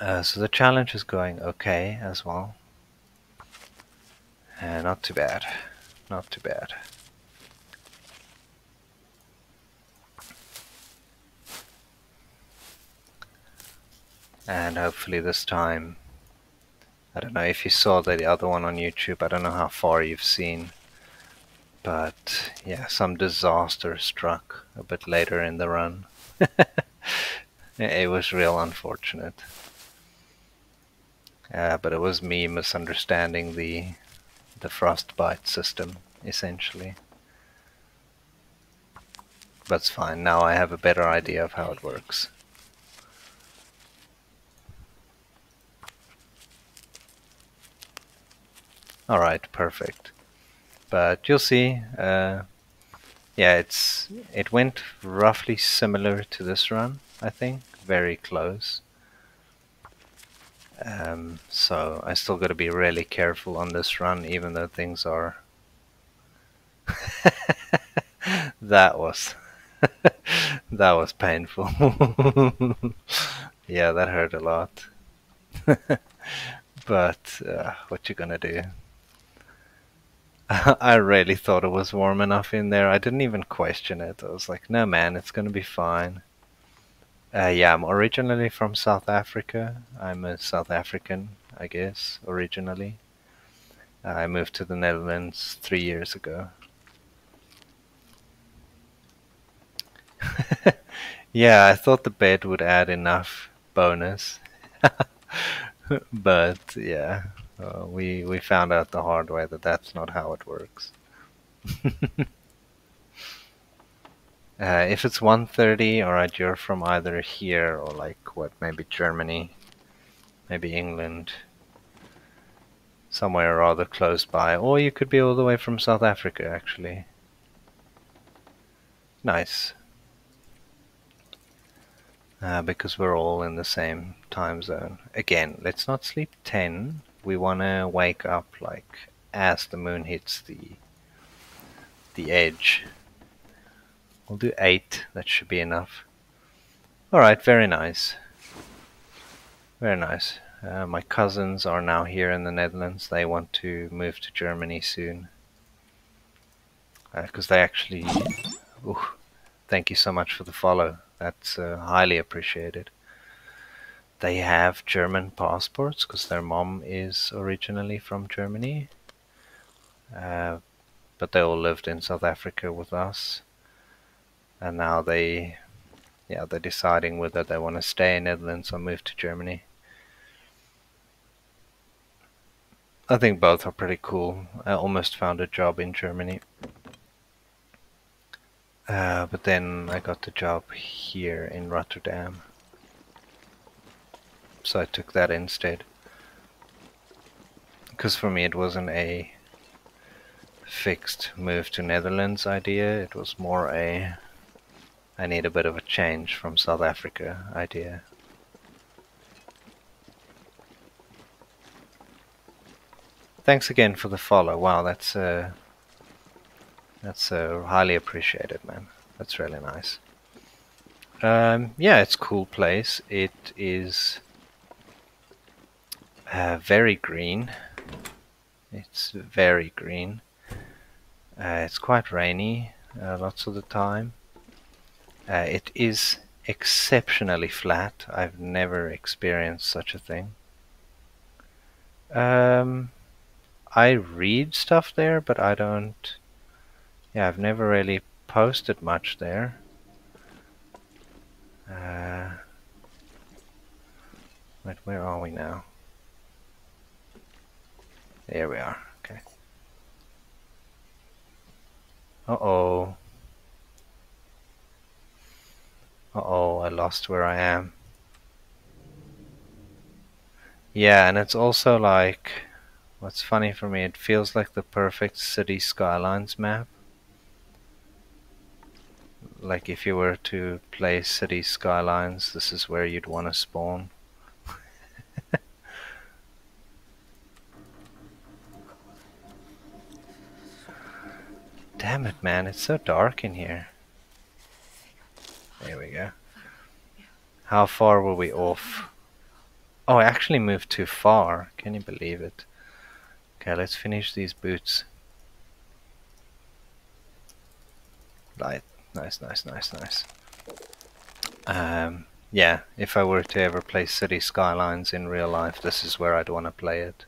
So the challenge is going okay as well. Not too bad. Not too bad. And hopefully this time, I don't know if you saw the other one on YouTube, I don't know how far you've seen, but yeah, some disaster struck a bit later in the run. It was real unfortunate. But it was me misunderstanding the frostbite system, essentially. But it's fine, now I have a better idea of how it works. Alright, perfect. But you'll see, yeah, it went roughly similar to this run, I think. Very close. So I still got to be really careful on this run, even though things are. That was that was painful. Yeah, that hurt a lot. But what you gonna do? I really thought it was warm enough in there. I didn't even question it. I was like, no man, it's gonna be fine. Yeah, I'm originally from South Africa. I'm a South African, I guess, originally. I moved to the Netherlands 3 years ago. Yeah, I thought the bed would add enough bonus. But yeah, we found out the hard way that that's not how it works. If it's 1:30, alright, you're from either here or like what, maybe Germany, maybe England, somewhere rather close by, or you could be all the way from South Africa actually. Nice. Because we're all in the same time zone. Again, let's not sleep 10. We want to wake up like as the moon hits the edge. We'll do 8. That should be enough. Alright, very nice. Very nice. My cousins are now here in the Netherlands. They want to move to Germany soon. Because they actually... Ooh, thank you so much for the follow. That's highly appreciated. They have German passports because their mom is originally from Germany. But they all lived in South Africa with us. And now they're deciding whether they want to stay in Netherlands or move to Germany. I think both are pretty cool. I almost found a job in Germany. But then I got the job here in Rotterdam. So I took that instead. Because for me it wasn't a fixed move to Netherlands idea. It was more a I need a bit of a change from South Africa idea. Thanks again for the follow. Wow, that's highly appreciated, man. That's really nice. Yeah, it's a cool place. It is very green. It's very green. It's quite rainy lots of the time. It is exceptionally flat. I've never experienced such a thing. I read stuff there, but I don't... Yeah, I've never really posted much there. Wait, where are we now? There we are. Okay. Uh-oh. Uh-oh, I lost where I am. Yeah, and it's also like... What's funny for me, it feels like the perfect city skylines map. Like if you were to play city skylines, this is where you'd want to spawn. Damn it, man, it's so dark in here. There we go. How far were we off? Oh, I actually moved too far. Can you believe it? Okay, let's finish these boots. Right. Nice, nice, nice, nice. Yeah, if I were to ever play City Skylines in real life, this is where I'd want to play it.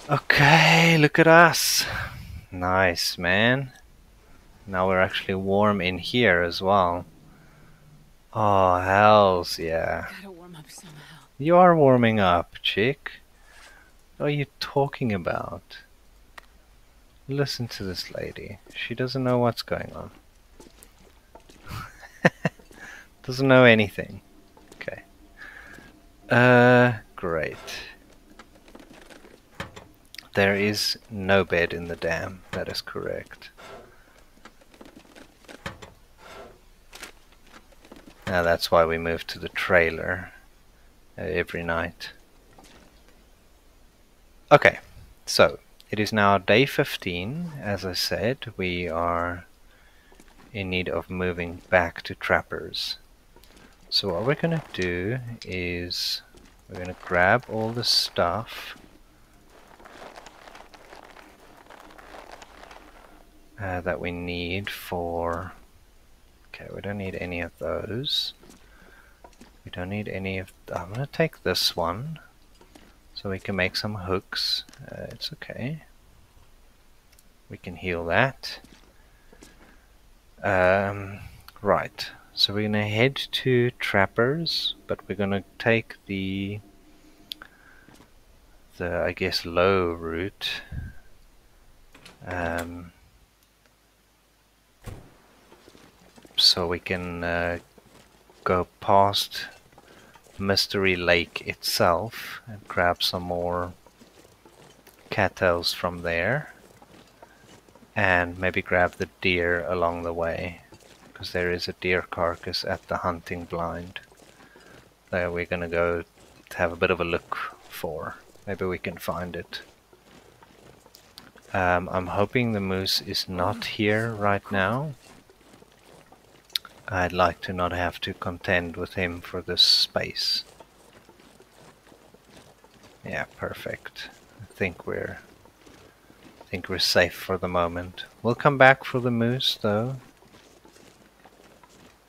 Okay, look at us. Nice, man. Now we're actually warm in here as well. Oh, hells yeah. Gotta warm up somehow. You are warming up, chick. What are you talking about? Listen to this lady. She doesn't know what's going on. Doesn't know anything. Okay. Great. There is no bed in the dam. That is correct. Now that's why we moved to the trailer every night. Okay, so it is now day 15. As I said, we are in need of moving back to Trappers. So what we're going to do is we're going to grab all the stuff that we need for... Okay, we don't need any of those. We don't need any of... I'm going to take this one so we can make some hooks. It's okay. We can heal that. Right, so we're going to head to Trappers, but we're going to take the I guess low route. So we can go past Mystery Lake itself and grab some more cattails from there, and maybe grab the deer along the way, because there is a deer carcass at the hunting blind that we're gonna go to have a bit of a look for. Maybe we can find it. I'm hoping the moose is not here right now. I'd like to not have to contend with him for this space. Yeah, perfect. I think we're safe for the moment. We'll come back for the moose, though.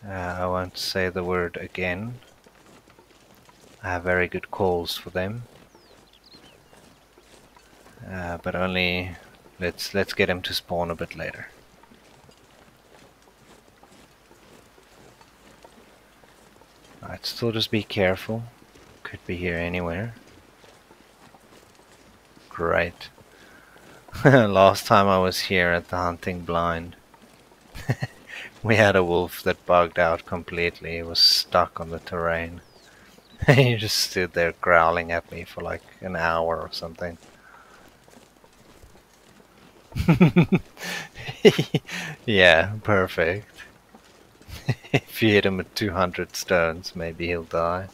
I won't say the word again. I have very good calls for them, but only let's get him to spawn a bit later. Alright, still just be careful. Could be here anywhere. Great. Last time I was here at the hunting blind, we had a wolf that bugged out completely. He was stuck on the terrain. He just stood there growling at me for like an hour or something. Yeah, perfect. If you hit him with 200 stones, maybe he'll die.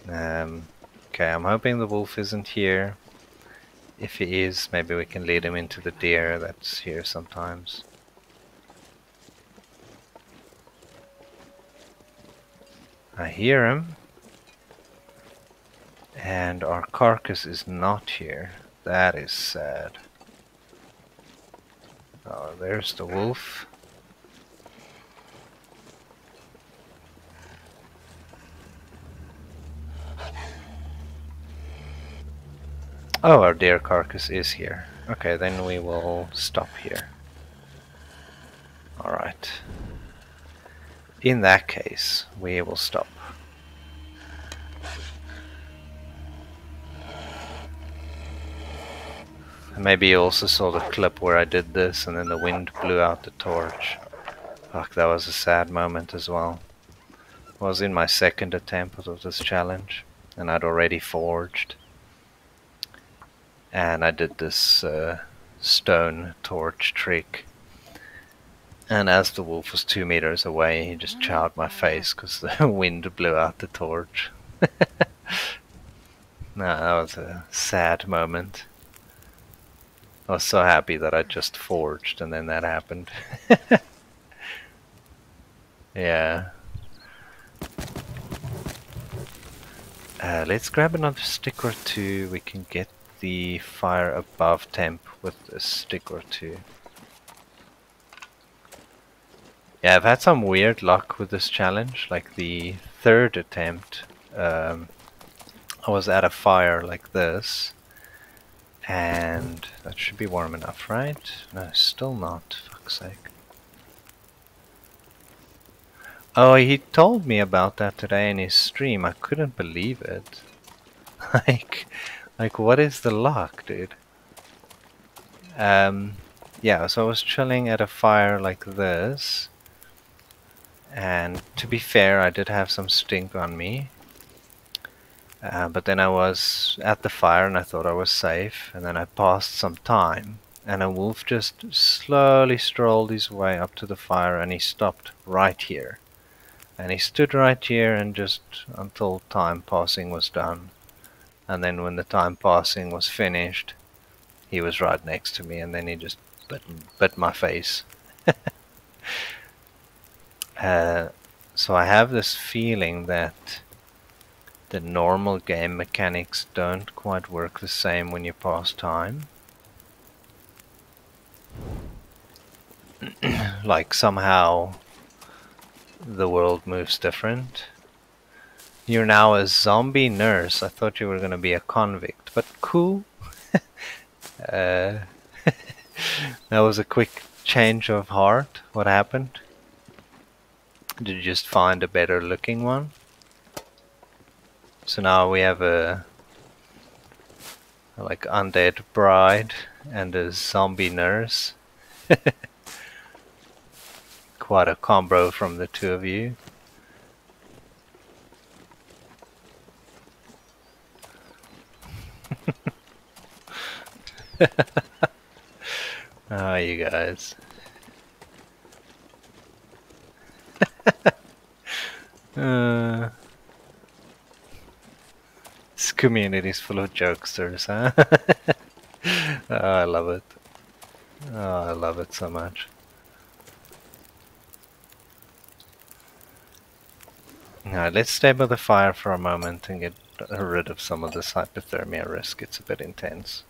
Okay, I'm hoping the wolf isn't here. If he is, maybe we can lead him into the deer that's here sometimes. I hear him. And our carcass is not here. That is sad. Oh, there's the wolf. Oh, our deer carcass is here. Okay, then we will stop here. Alright. In that case, we will stop. Maybe you also saw the clip where I did this and then the wind blew out the torch. Fuck, that was a sad moment as well. It was in my second attempt of this challenge, and I'd already forged. And I did this stone torch trick. And as the wolf was 2 meters away, he just chowed my face because the wind blew out the torch. No, that was a sad moment. I was so happy that I just forged and then that happened. Yeah. Let's grab another stick or two. We can get the fire above temp with a stick or two. Yeah, I've had some weird luck with this challenge. Like the third attempt, I was at a fire like this. And that should be warm enough, right? No, still not, fuck's sake. Oh, he told me about that today in his stream. I couldn't believe it. like what is the luck, dude? Yeah, so I was chilling at a fire like this. And to be fair, I did have some stink on me. But then I was at the fire and I thought I was safe, and then I passed some time and a wolf just slowly strolled his way up to the fire and he stopped right here. And he stood right here and just until time passing was done. And then when the time passing was finished, he was right next to me and then he just bit my face. So I have this feeling that the normal game mechanics don't quite work the same when you pass time. Like somehow the world moves different. You're now a zombie nurse. I thought you were going to be a convict, but cool. That was a quick change of heart. What happened? Did you just find a better looking one? So now we have a like undead bride and a zombie nurse. Quite a combo from the two of you. Oh, you guys. This community is full of jokesters, huh? Oh, I love it. Oh, I love it so much. Now let's stay by the fire for a moment and get rid of some of this hypothermia risk. It's a bit intense.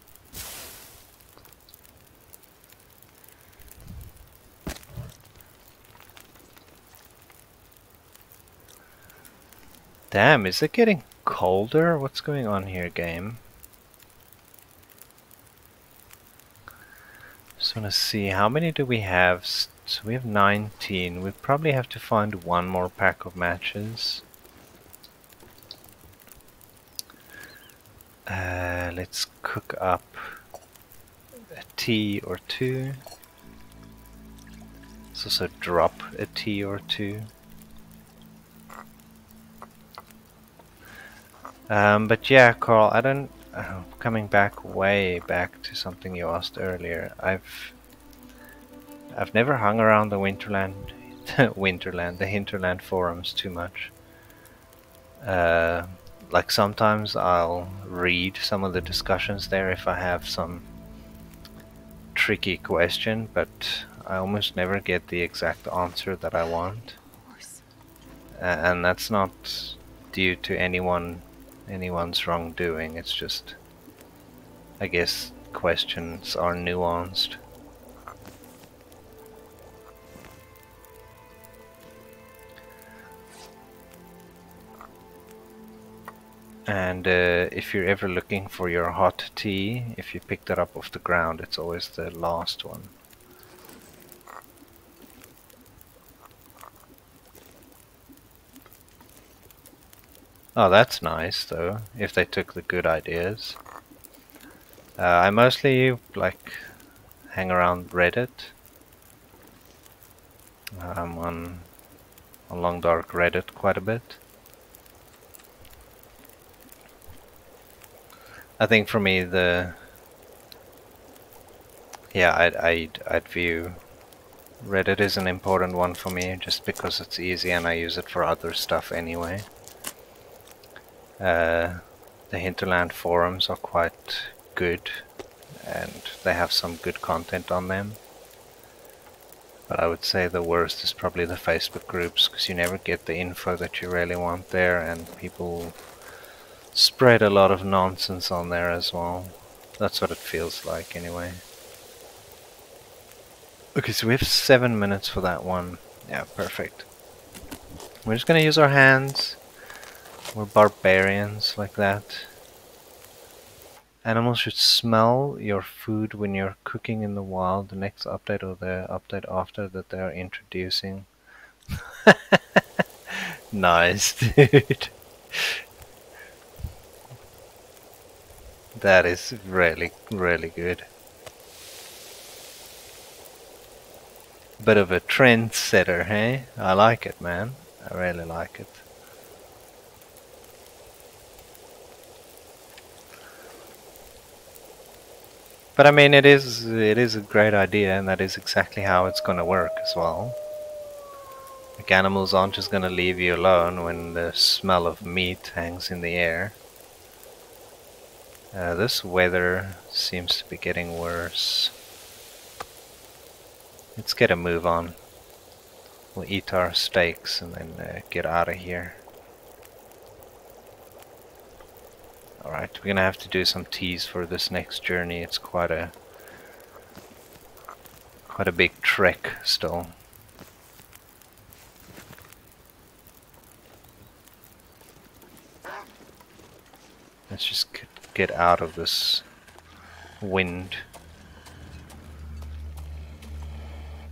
Damn, is it getting colder? What's going on here, game? Just want to see, how many do we have? So we have 19. We probably have to find one more pack of matches. Let's cook up a tea or two. Let's also drop a tea or two. But yeah, Carl, I don't. Coming back way back to something you asked earlier, I've never hung around the the hinterland forums too much. Like sometimes I'll read some of the discussions there if I have some tricky question, but I almost never get the exact answer that I want. And that's not due to anyone's wrongdoing. It's just, I guess, questions are nuanced. And if you're ever looking for your hot tea, if you pick that up off the ground, it's always the last one. Oh, that's nice, though, if they took the good ideas. I mostly, like, hang around Reddit. I'm on Long Dark Reddit quite a bit. I think for me, I'd view Reddit is an important one for me, just because it's easy and I use it for other stuff anyway. The Hinterland forums are quite good, and they have some good content on them. But I would say the worst is probably the Facebook groups, because you never get the info that you really want there, and people spread a lot of nonsense on there as well. That's what it feels like anyway. Okay, so we have 7 minutes for that one. Yeah, perfect. We're just gonna use our hands. We're barbarians like that. Animals should smell your food when you're cooking in the wild. The next update or the update after that they are introducing. Nice, dude. That is really, really good. Bit of a trendsetter, hey? I like it, man. I really like it. But I mean, it is a great idea, and that is exactly how it's gonna work as well. Like, animals aren't just gonna leave you alone when the smell of meat hangs in the air. This weather seems to be getting worse. Let's get a move on. We'll eat our steaks and then get out of here. Alright, we're gonna have to do some teas for this next journey. It's quite a big trek still. Let's just get out of this wind.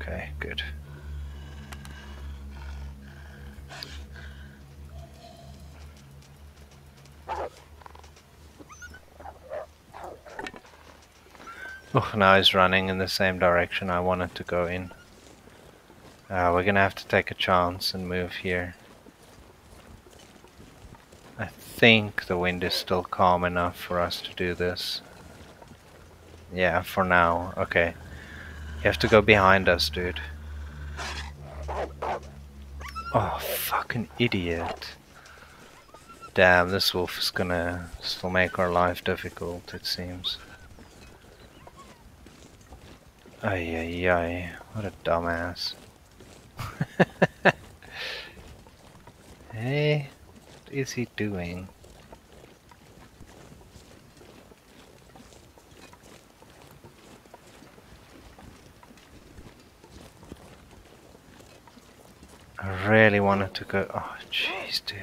Okay, good. Oh, now he's running in the same direction I wanted to go in. We're gonna have to take a chance and move here. I think the wind is still calm enough for us to do this. Yeah, for now. Okay. You have to go behind us, dude. Oh, fucking idiot. Damn, this wolf is gonna still make our life difficult, it seems. Ay ay ay, what a dumbass. Hey, what is he doing? I really wanted to go. Oh, jeez, dude.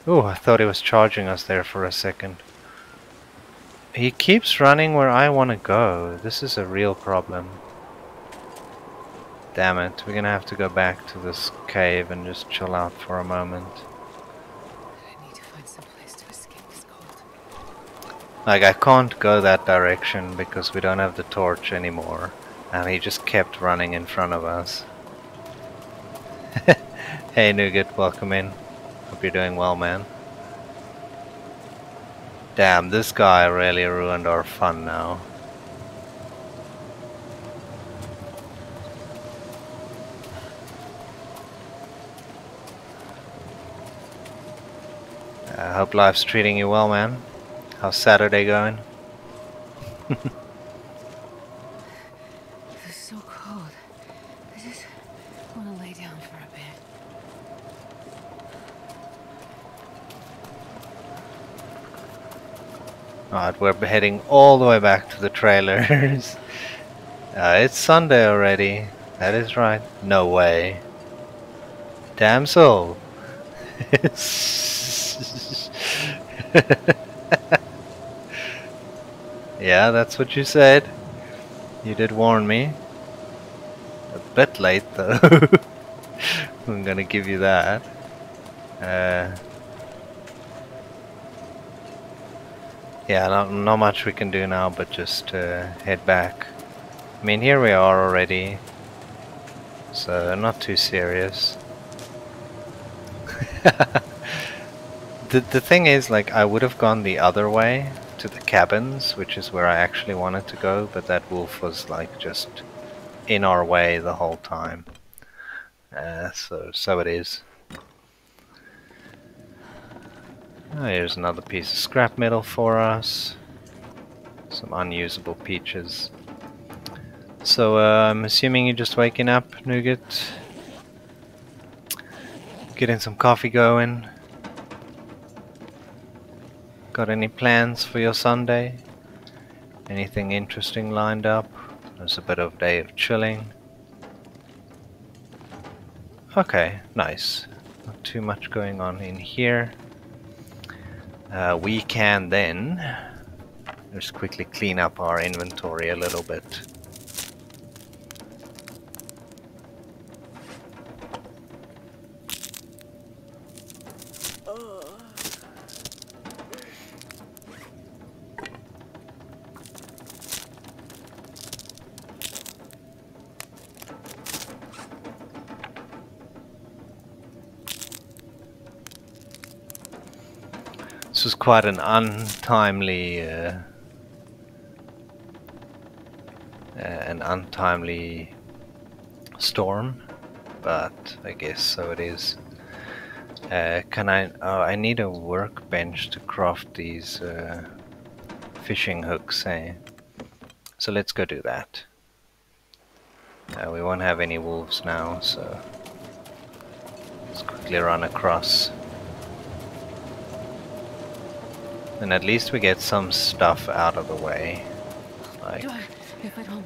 Oh, I thought he was charging us there for a second. He keeps running where I want to go. This is a real problem. Damn it, we're gonna have to go back to this cave and just chill out for a moment. I need to find some place to escape this cold. Like, I can't go that direction because we don't have the torch anymore. And he just kept running in front of us. Hey Nougat, welcome in. Hope you're doing well, man. Damn, this guy really ruined our fun now. I hope life's treating you well, man. How's Saturday going? This is so cold. I just want to lay down for a bit. Alright, we're heading all the way back to the trailers. It's Sunday already. That is right. No way. Damsel. Yeah, that's what you said. You did warn me. A bit late though. I'm gonna give you that. Yeah, not much we can do now but just head back. I mean, here we are already, so not too serious. The thing is, like, I would have gone the other way to the cabins, which is where I actually wanted to go, but that wolf was like just in our way the whole time. So it is. Oh, here's another piece of scrap metal for us. Some unusable peaches. So I'm assuming you're just waking up, Nougat. Getting some coffee going. Got any plans for your Sunday? Anything interesting lined up? There's a bit of day of chilling. Okay, nice. Not too much going on in here. We can then just quickly clean up our inventory a little bit. This was quite an untimely storm, but I guess so it is. Can I? Oh, I need a workbench to craft these fishing hooks. Eh? So let's go do that. We won't have any wolves now, so let's quickly run across. And at least we get some stuff out of the way. Like,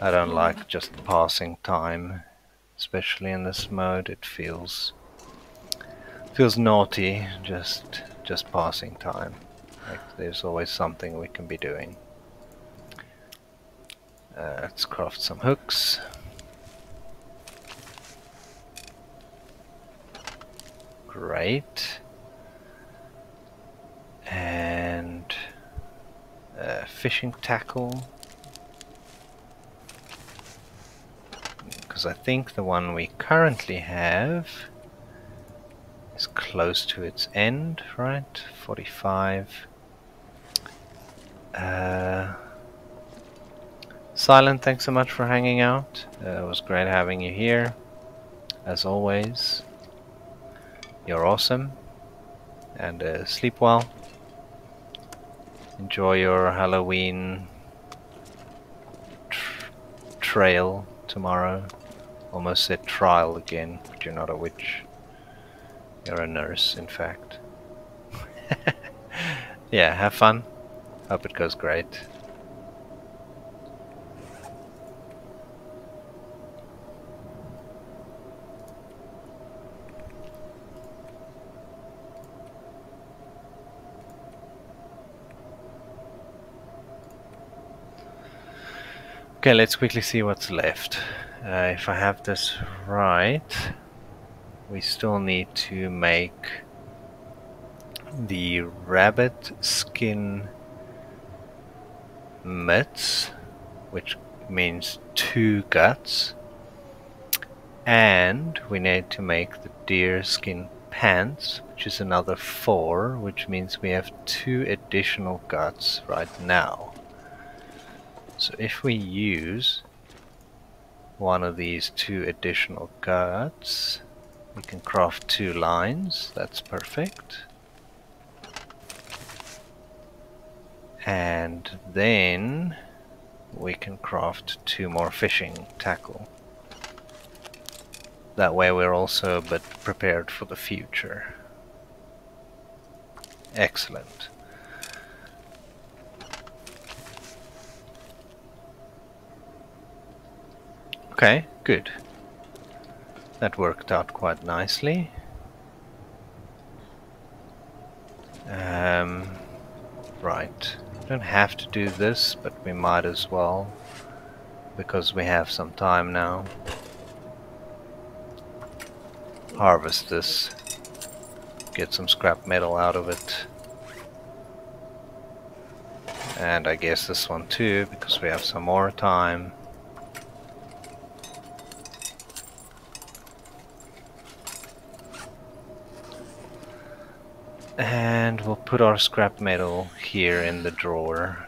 I don't like just passing time, especially in this mode. It feels naughty, just passing time. Like, there's always something we can be doing. Let's craft some hooks. Great. And fishing tackle, because I think the one we currently have is close to its end, right? 45. Silent, thanks so much for hanging out. It was great having you here. as always, you're awesome, and sleep well. Enjoy your Halloween trail tomorrow. Almost said trial again, but you're not a witch. You're a nurse, in fact. Yeah, have fun. Hope it goes great. Okay, let's quickly see what's left. If I have this right, we still need to make the rabbit skin mitts, which means 2 guts, and we need to make the deerskin pants, which is another 4, which means we have 2 additional guts right now. So if we use one of these 2 additional guts, we can craft 2 lines. That's perfect. And then we can craft 2 more fishing tackle. That way we're also a bit prepared for the future. Excellent. Okay, good. That worked out quite nicely. Right. Don't have to do this, but we might as well, because we have some time now. Harvest this. Get some scrap metal out of it. And I guess this one too, because we have some more time. And we'll put our scrap metal here in the drawer,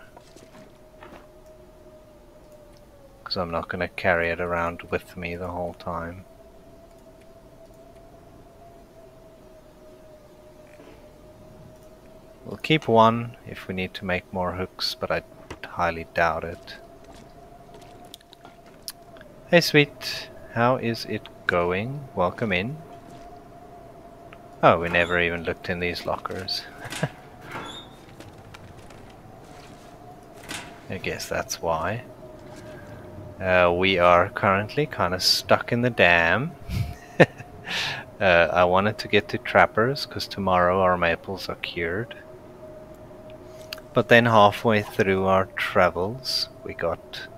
because I'm not going to carry it around with me the whole time. We'll keep one if we need to make more hooks, but I highly doubt it. Hey sweet, how is it going? Welcome in. Oh, we never even looked in these lockers. I guess that's why. We are currently kind of stuck in the dam. I wanted to get to trappers because tomorrow our maples are cured. But then halfway through our travels we got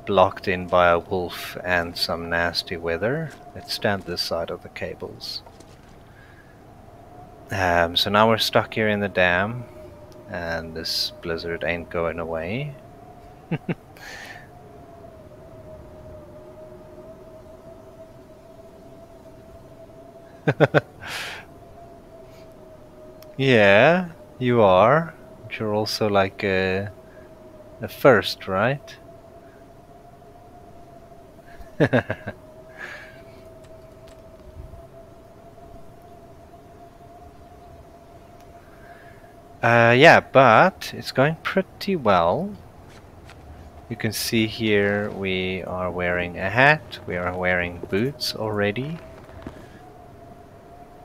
blocked in by a wolf and some nasty weather. Let's stand this side of the cables. So now we're stuck here in the dam, and this blizzard ain't going away. Yeah, you are. But you're also like a first, right? Yeah, but it's going pretty well. You can see here we are wearing a hat, we are wearing boots already.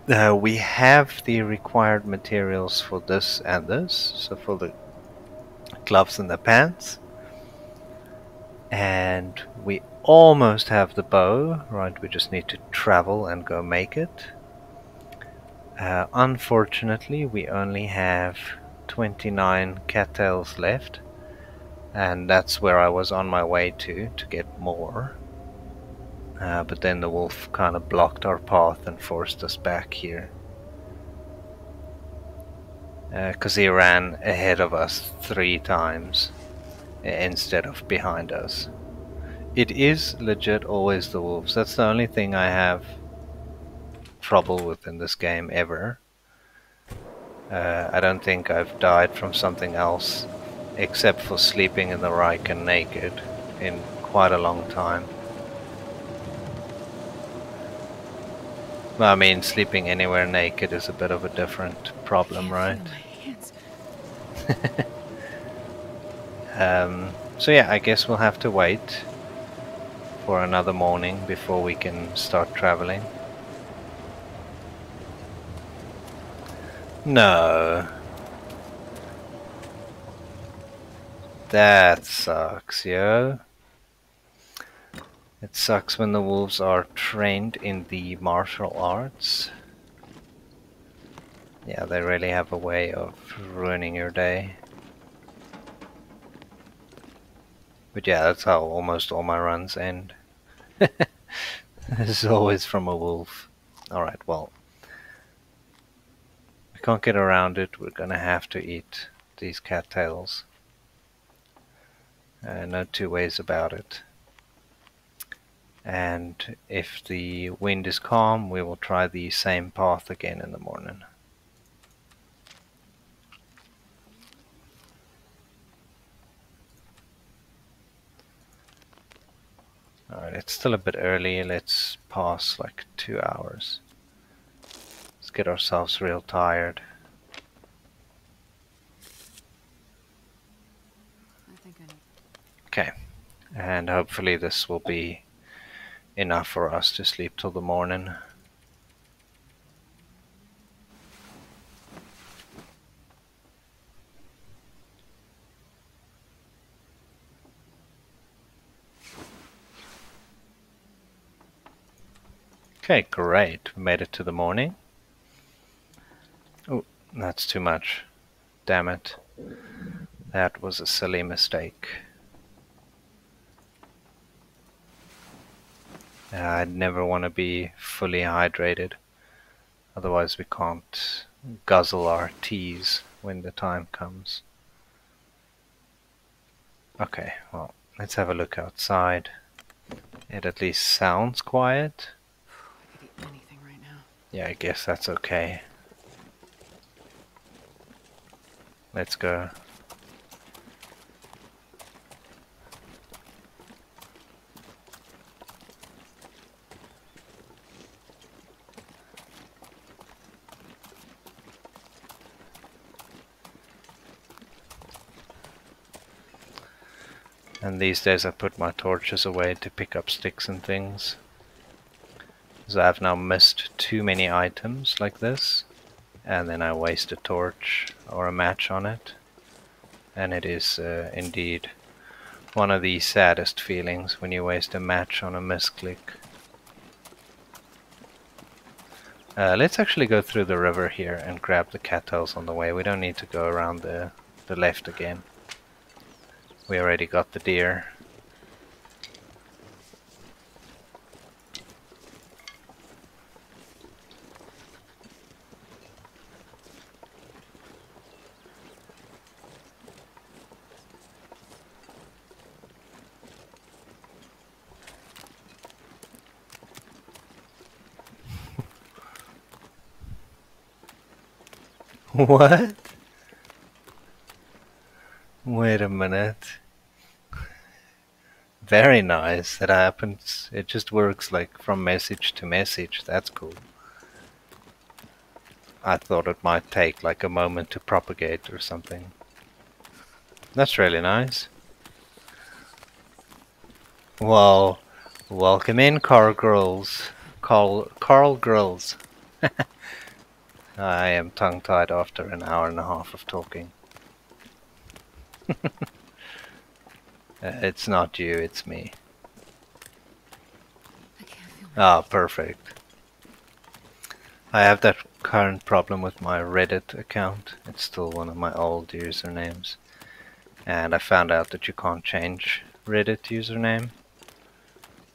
We have the required materials for this and this, so for the gloves and the pants. And we almost have the bow, right? We just need to travel and go make it. Unfortunately, we only have 29 cattails left, and that's where I was on my way to get more. But then the wolf kind of blocked our path and forced us back here. Because he ran ahead of us 3 times instead of behind us. It is legit always the wolves. That's the only thing I have trouble with in this game ever. I don't think I've died from something else except for sleeping in the Riken naked in quite a long time. Well, I mean, sleeping anywhere naked is a bit of a different I problem, can't feel right? my hands. So yeah, I guess we'll have to wait for another morning before we can start traveling. No, that sucks, yo. It sucks when the wolves are trained in the martial arts. Yeah, they really have a way of ruining your day. But yeah, that's how almost all my runs end. It's always from a wolf. Alright, well, we can't get around it. We're gonna have to eat these cattails. No two ways about it. And if the wind is calm, we will try the same path again in the morning. Alright, it's still a bit early. Let's pass like 2 hours. Let's get ourselves real tired. I think I know. Okay, and hopefully this will be enough for us to sleep till the morning. Okay, great. We made it to the morning. Oh, that's too much. Damn it. That was a silly mistake. I'd never want to be fully hydrated. Otherwise we can't guzzle our teas when the time comes. Okay, well, let's have a look outside. It at least sounds quiet. I could eat anything right now. Yeah, I guess that's okay. Let's go. And these days I put my torches away to pick up sticks and things. So I've now missed too many items like this, and then I waste a torch or a match on it. And it is indeed one of the saddest feelings when you waste a match on a misclick. Let's actually go through the river here and grab the cattails on the way. We don't need to go around the left again. We already got the deer. What? Wait a minute. Very nice. That happens. It just works like from message to message. That's cool. I thought it might take like a moment to propagate or something. That's really nice. Well, welcome in, Carl Girls. Carl Girls. I am tongue-tied after an hour and a half of talking. It's not you, it's me. I can't feel my Ah, perfect. I have that current problem with my Reddit account. It's still one of my old usernames. And I found out that you can't change Reddit username,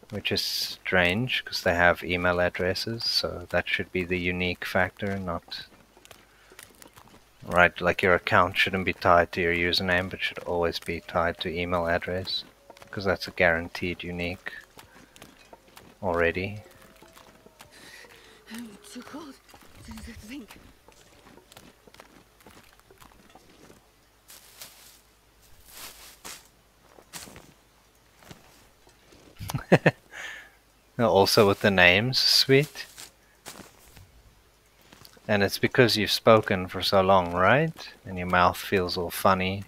which is strange because they have email addresses, so that should be the unique factor, not right, like your account shouldn't be tied to your username, but should always be tied to email address, because that's a guaranteed unique already. I'm too cold to think. Also with the names, sweet. And it's because you've spoken for so long, right? And your mouth feels all funny.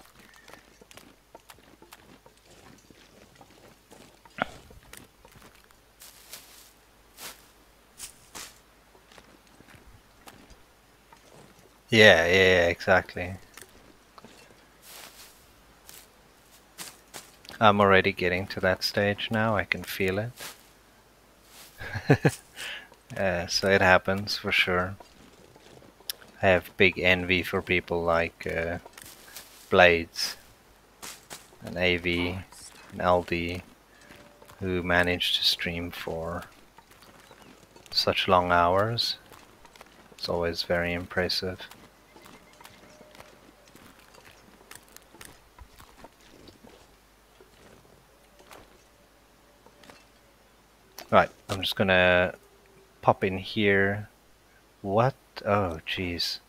Yeah, yeah, yeah, exactly. I'm already getting to that stage now. I can feel it. So it happens for sure. I have big envy for people like Blades and AV and LD who manage to stream for such long hours. It's always very impressive. Right, I'm just gonna pop in here. What? Oh, jeez.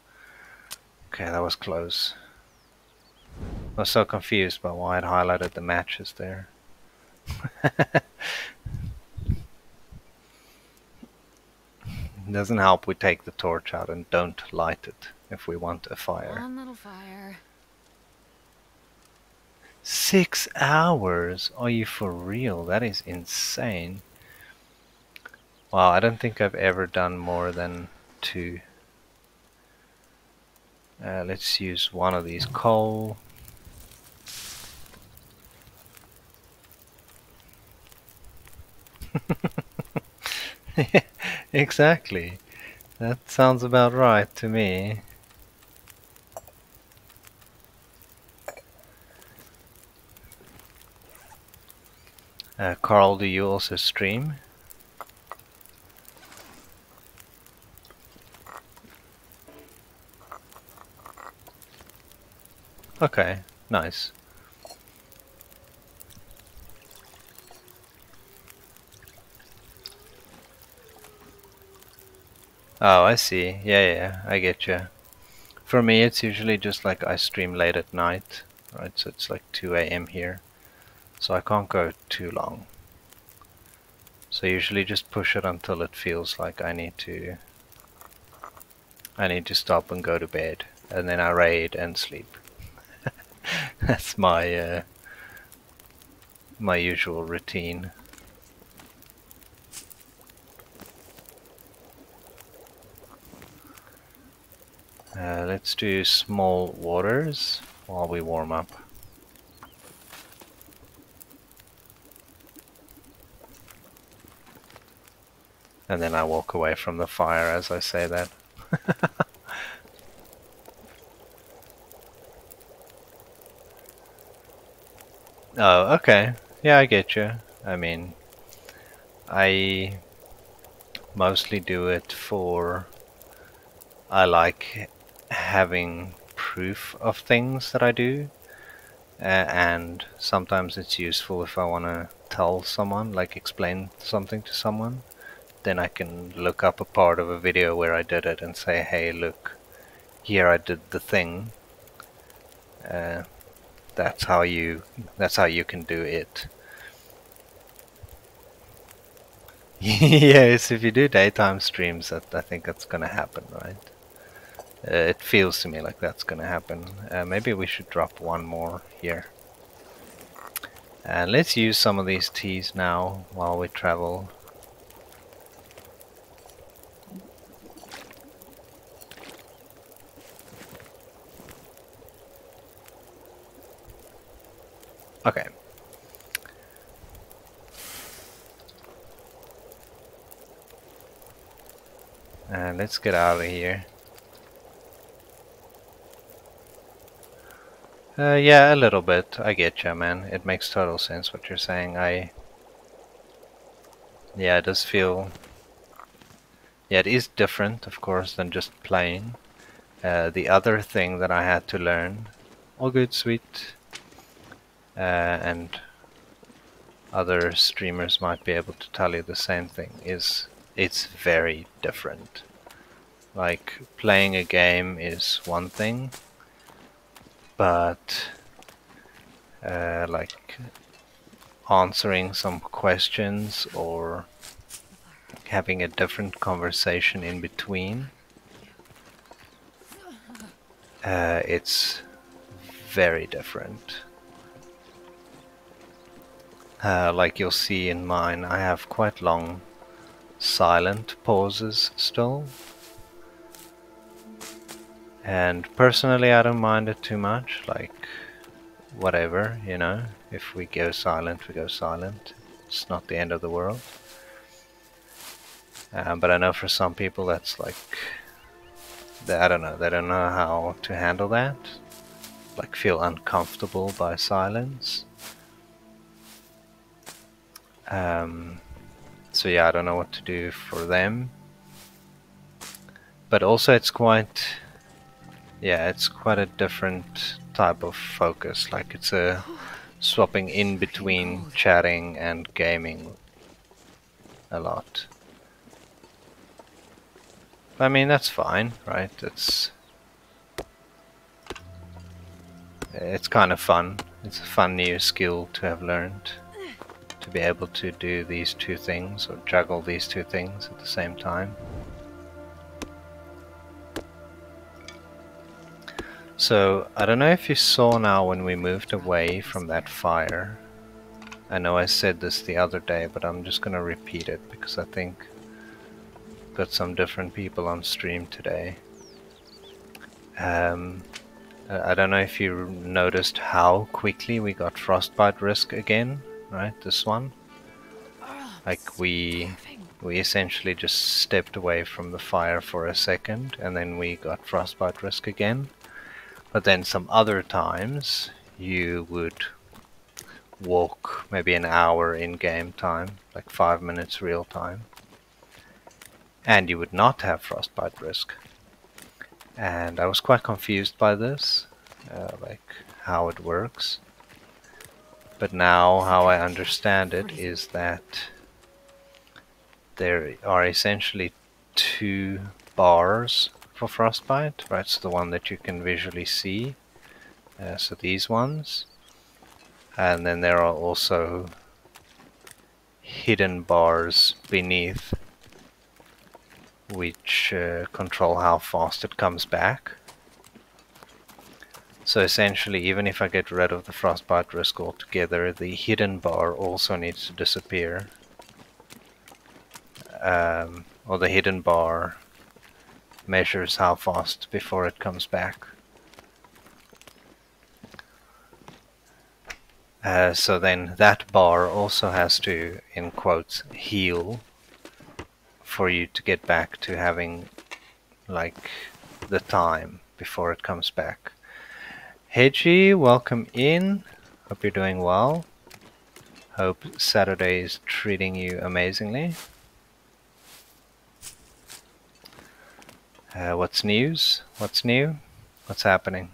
Okay, that was close. I was so confused by why it highlighted the matches there. It doesn't help we take the torch out and don't light it if we want a fire. One little fire. 6 hours? Are you for real? That is insane. Wow, I don't think I've ever done more than 2. Let's use one of these coal. Exactly. That sounds about right to me. Carl, do you also stream? Okay, nice. Oh, I see. Yeah, yeah, I get you. For me, it's usually just like I stream late at night, right? So it's like 2 a.m. here. So I can't go too long. So I usually just push it until it feels like I need to stop and go to bed. And then I raid and sleep. That's my my usual routine. Let's do small waters while we warm up. And then I walk away from the fire as I say that. Oh, okay. Yeah, I get you. I mean, I mostly do it for... I like having proof of things that I do. And sometimes it's useful if I want to tell someone, like explain something to someone. Then I can look up a part of a video where I did it and say, hey, look, here I did the thing. Uh, that's how you can do it. Yes, if you do daytime streams, I think that's gonna happen, right? It feels to me like that's gonna happen. Maybe we should drop one more here. And let's use some of these teas now while we travel. Okay. And let's get out of here. Yeah, a little bit. I get you, man. It makes total sense what you're saying. Yeah, it does feel... Yeah, it is different, of course, than just playing. The other thing that I had to learn, all good, sweet, and other streamers might be able to tell you the same thing, is it's very different. Like, playing a game is one thing, but like answering some questions or having a different conversation in between it's very different. Like you'll see in mine, I have quite long silent pauses still. And personally, I don't mind it too much, like whatever, you know, if we go silent, we go silent. It's not the end of the world. But I know for some people that's like, I don't know, they don't know how to handle that. Like feel uncomfortable by silence. So yeah, I don't know what to do for them. But also it's quite, yeah, it's quite a different type of focus. Like it's a swapping in between chatting and gaming a lot. I mean, that's fine, right? It's kind of fun. It's a fun new skill to have learned, to be able to do these two things or juggle these two things at the same time. So I don't know if you saw now when we moved away from that fire. I know I said this the other day, but I'm just gonna repeat it because I think I've got some different people on stream today. I don't know if you noticed how quickly we got frostbite risk again, right? This one. Like we essentially just stepped away from the fire for a second and then we got frostbite risk again. But then some other times you would walk maybe an hour in game time, like 5 minutes real time, and you would not have frostbite risk. And I was quite confused by this, like how it works. But now how I understand it is that there are essentially two bars for frostbite, right? So the one that you can visually see, so these ones, and then there are also hidden bars beneath which control how fast it comes back. So essentially, even if I get rid of the frostbite risk altogether, the hidden bar also needs to disappear. Or the hidden bar measures how fast before it comes back. So then that bar also has to, in quotes, heal for you to get back to having like the time before it comes back. Heiji, welcome in. Hope you're doing well. Hope Saturday is treating you amazingly. What's news? What's new? What's happening?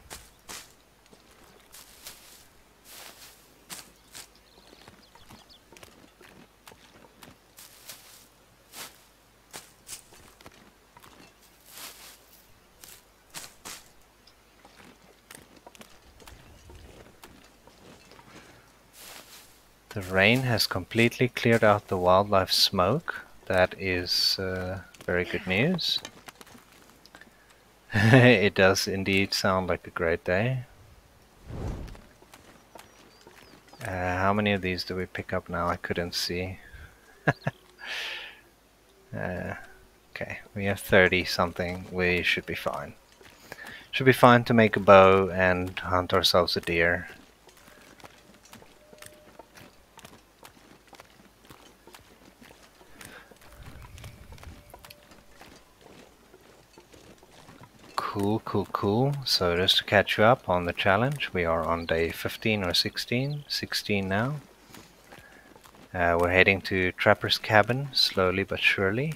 The rain has completely cleared out the wildlife smoke. That is very good news. It does indeed sound like a great day. How many of these do we pick up now? I couldn't see. Okay, we have 30 something. We should be fine. Should be fine to make a bow and hunt ourselves a deer. Cool. So just to catch you up on the challenge, we are on day 15 or 16. 16 now. We're heading to Trapper's Cabin, slowly but surely,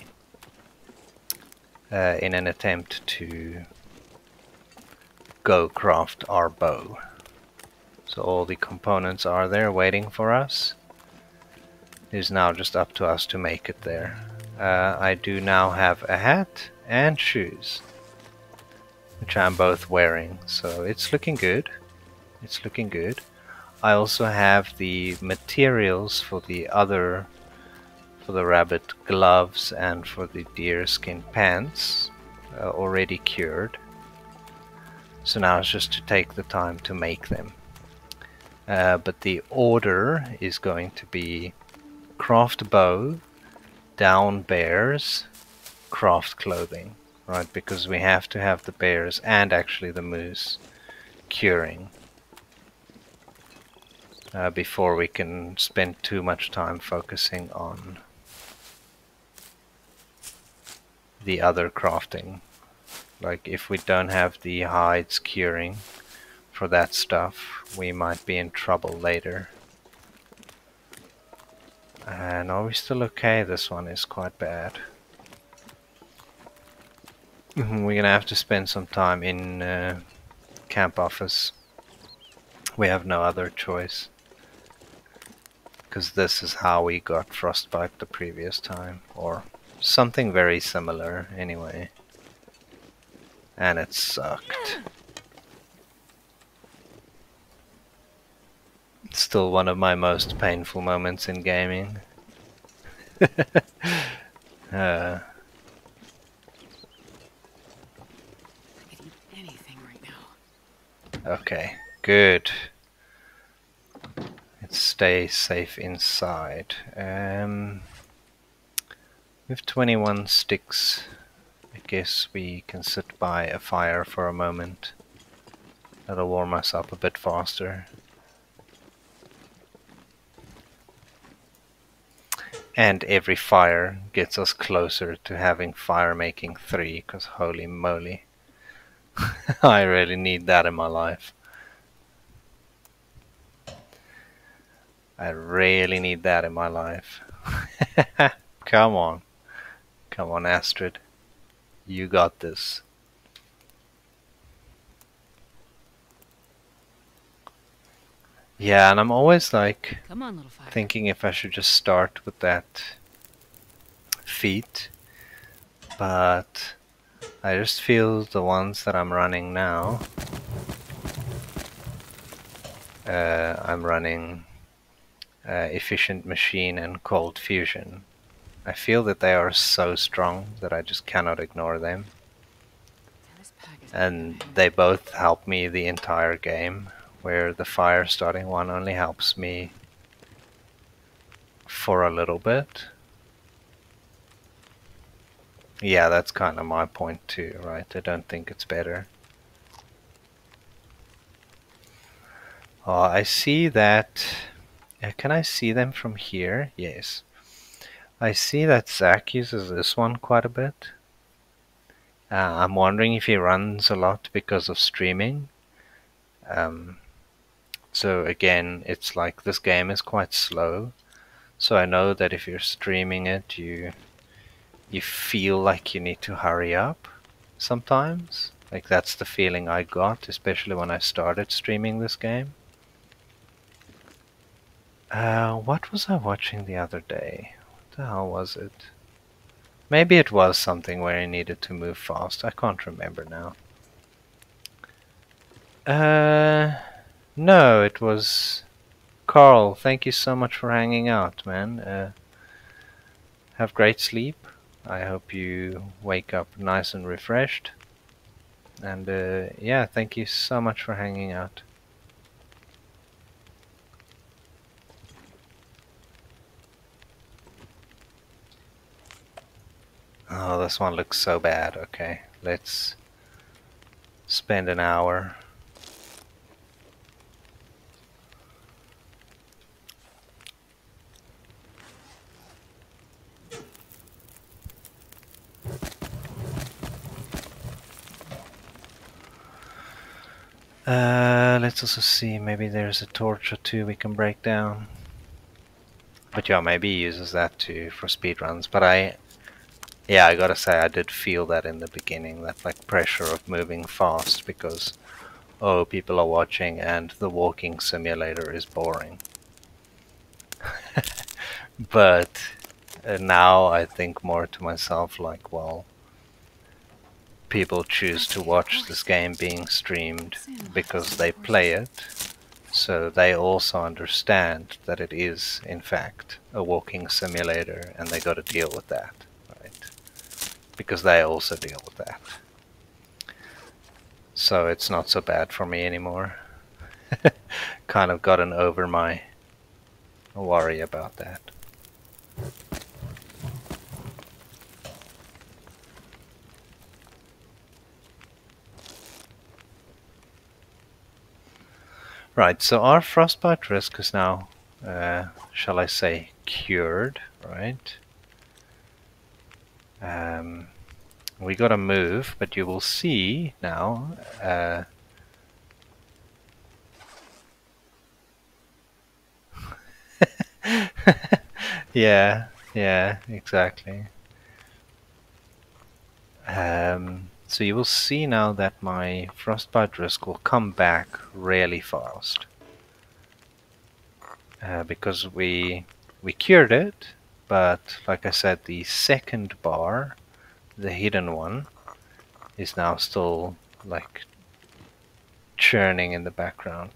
in an attempt to go craft our bow. So all the components are there waiting for us. It is now just up to us to make it there. I do now have a hat and shoes, which I'm both wearing, so it's looking good. It's looking good. I also have the materials for the rabbit gloves and for the deerskin pants already cured. So now it's just to take the time to make them. But the order is going to be craft bow, down bears, craft clothing, right? Because we have to have the bears and actually the moose curing before we can spend too much time focusing on the other crafting. Like if we don't have the hides curing for that stuff, we might be in trouble later. And are we still okay? This one is quite bad. We're gonna have to spend some time in camp office. We have no other choice. Because this is how we got frostbite the previous time. Or something very similar anyway. And it sucked. It's still one of my most painful moments in gaming. I could eat anything right now. Okay, good. Let's stay safe inside. With 21 sticks, I guess we can sit by a fire for a moment. That'll warm us up a bit faster. And every fire gets us closer to having fire making 3, because holy moly. I really need that in my life. I really need that in my life. Come on. Come on, Astrid. You got this. Yeah, and I'm always like Come on, little fire. thinking if I should just start with that feat, but I just feel the ones that I'm running now, I'm running efficient machine and cold fusion. I feel that they are so strong that I just cannot ignore them. This pack is And they both help me the entire game, where the fire starting one only helps me for a little bit. Yeah, that's kind of my point too, right? I don't think it's better. Oh, I see that. Can I see them from here? Yes. I see that Zach uses this one quite a bit. I'm wondering if he runs a lot because of streaming. So again, it's like this game is quite slow. So I know that if you're streaming it, you feel like you need to hurry up sometimes. Like that's the feeling I got, especially when I started streaming this game. What was I watching the other day? What the hell was it? Maybe it was something where I needed to move fast. I can't remember now. No, it was Carl. Thank you so much for hanging out, man. Have great sleep. I hope you wake up nice and refreshed. And yeah, thank you so much for hanging out. Oh, this one looks so bad. Okay, let's spend an hour. Let's also see, maybe there's a torch or two we can break down. But yeah, maybe he uses that too for speedruns. But yeah, I gotta say, I did feel that in the beginning, that like pressure of moving fast because, oh, people are watching and the walking simulator is boring. But now I think more to myself like, well, people choose to watch this game being streamed because they play it, so they also understand that it is, in fact, a walking simulator, and they got to deal with that, right? Because they also deal with that. so it's not so bad for me anymore. Kind of gotten over my worry about that. Right, so our frostbite risk is now, shall I say, cured, right? We gotta move, but you will see now. Yeah, yeah, exactly. So you will see now that my frostbite risk will come back really fast. Because we cured it, but like I said, the second bar, the hidden one, is now still like churning in the background.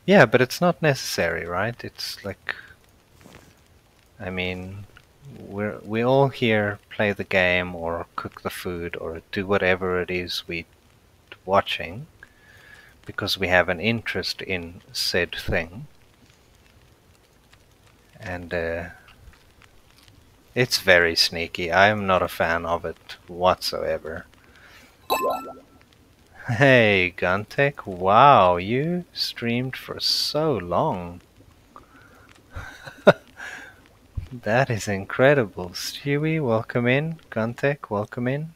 Yeah, but it's not necessary, right? It's like, I mean, we all here play the game or cook the food or do whatever it is we watching because we have an interest in said thing, and it's very sneaky. I am not a fan of it whatsoever. Hey, Guntek, wow, you streamed for so long. That is incredible. Stewie, welcome in. Guntek, welcome in.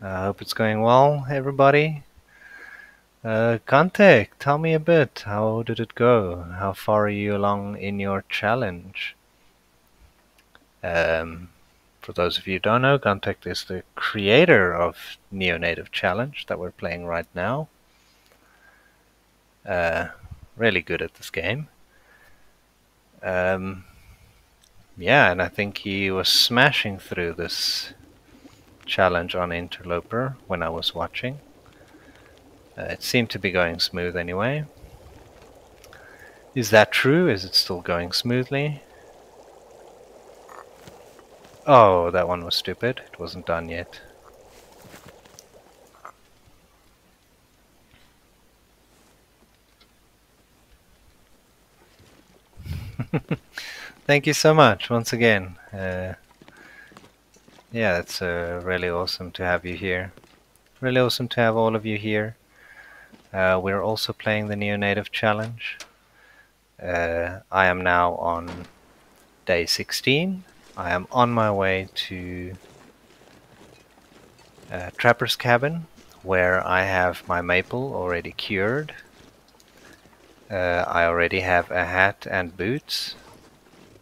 I hope it's going well, everybody. Guntek, tell me a bit. How did it go? How far are you along in your challenge? Um, for those of you who don't know, Guntek is the creator of Neonative Challenge that we're playing right now. Really good at this game. Yeah, and I think he was smashing through this challenge on Interloper when I was watching. It seemed to be going smooth anyway. Is that true? Is it still going smoothly? Oh, that one was stupid. It wasn't done yet. Thank you so much once again. Yeah, it's really awesome to have you here. Really awesome to have all of you here. We're also playing the Neonative Challenge. I am now on day 16. I am on my way to Trapper's Cabin, where I have my maple already cured. I already have a hat and boots,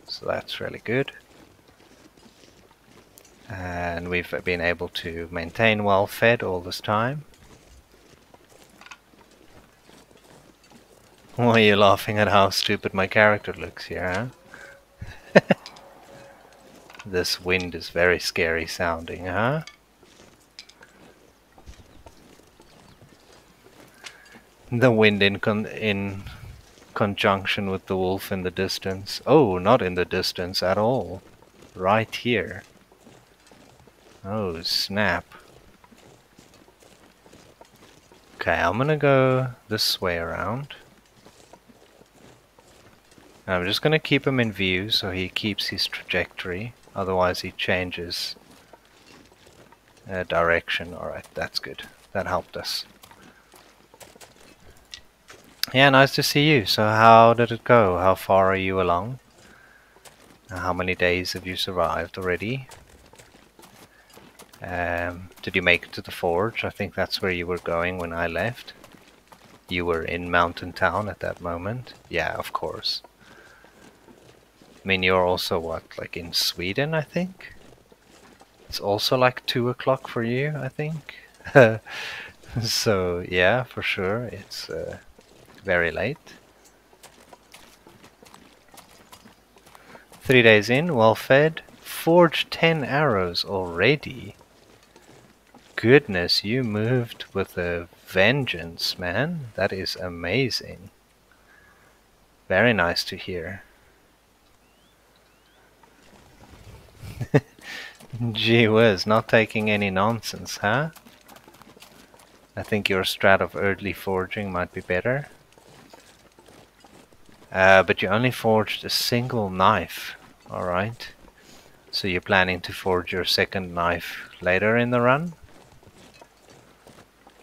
so that's really good. And we've been able to maintain well fed all this time. Why are you laughing at how stupid my character looks here, huh? This wind is very scary sounding, huh? The wind in conjunction with the wolf in the distance. Oh, not in the distance at all. Right here. Oh, snap. Okay, I'm gonna go this way around. I'm just gonna keep him in view so he keeps his trajectory. Otherwise he changes direction. Alright, that's good. That helped us. Yeah, nice to see you. So how did it go? How far are you along? How many days have you survived already? Did you make it to the forge? I think that's where you were going when I left. You were in Mountain Town at that moment. Yeah, of course. I mean, you're also what, like in Sweden, I think? It's also like 2 o'clock for you, I think. So, yeah, for sure, it's very late. 3 days in, well fed. Forged 10 arrows already. Goodness, you moved with a vengeance, man. That is amazing. Very nice to hear. Gee whiz, not taking any nonsense, huh? I think your strat of early forging might be better. But you only forged a single knife, alright? So you're planning to forge your second knife later in the run?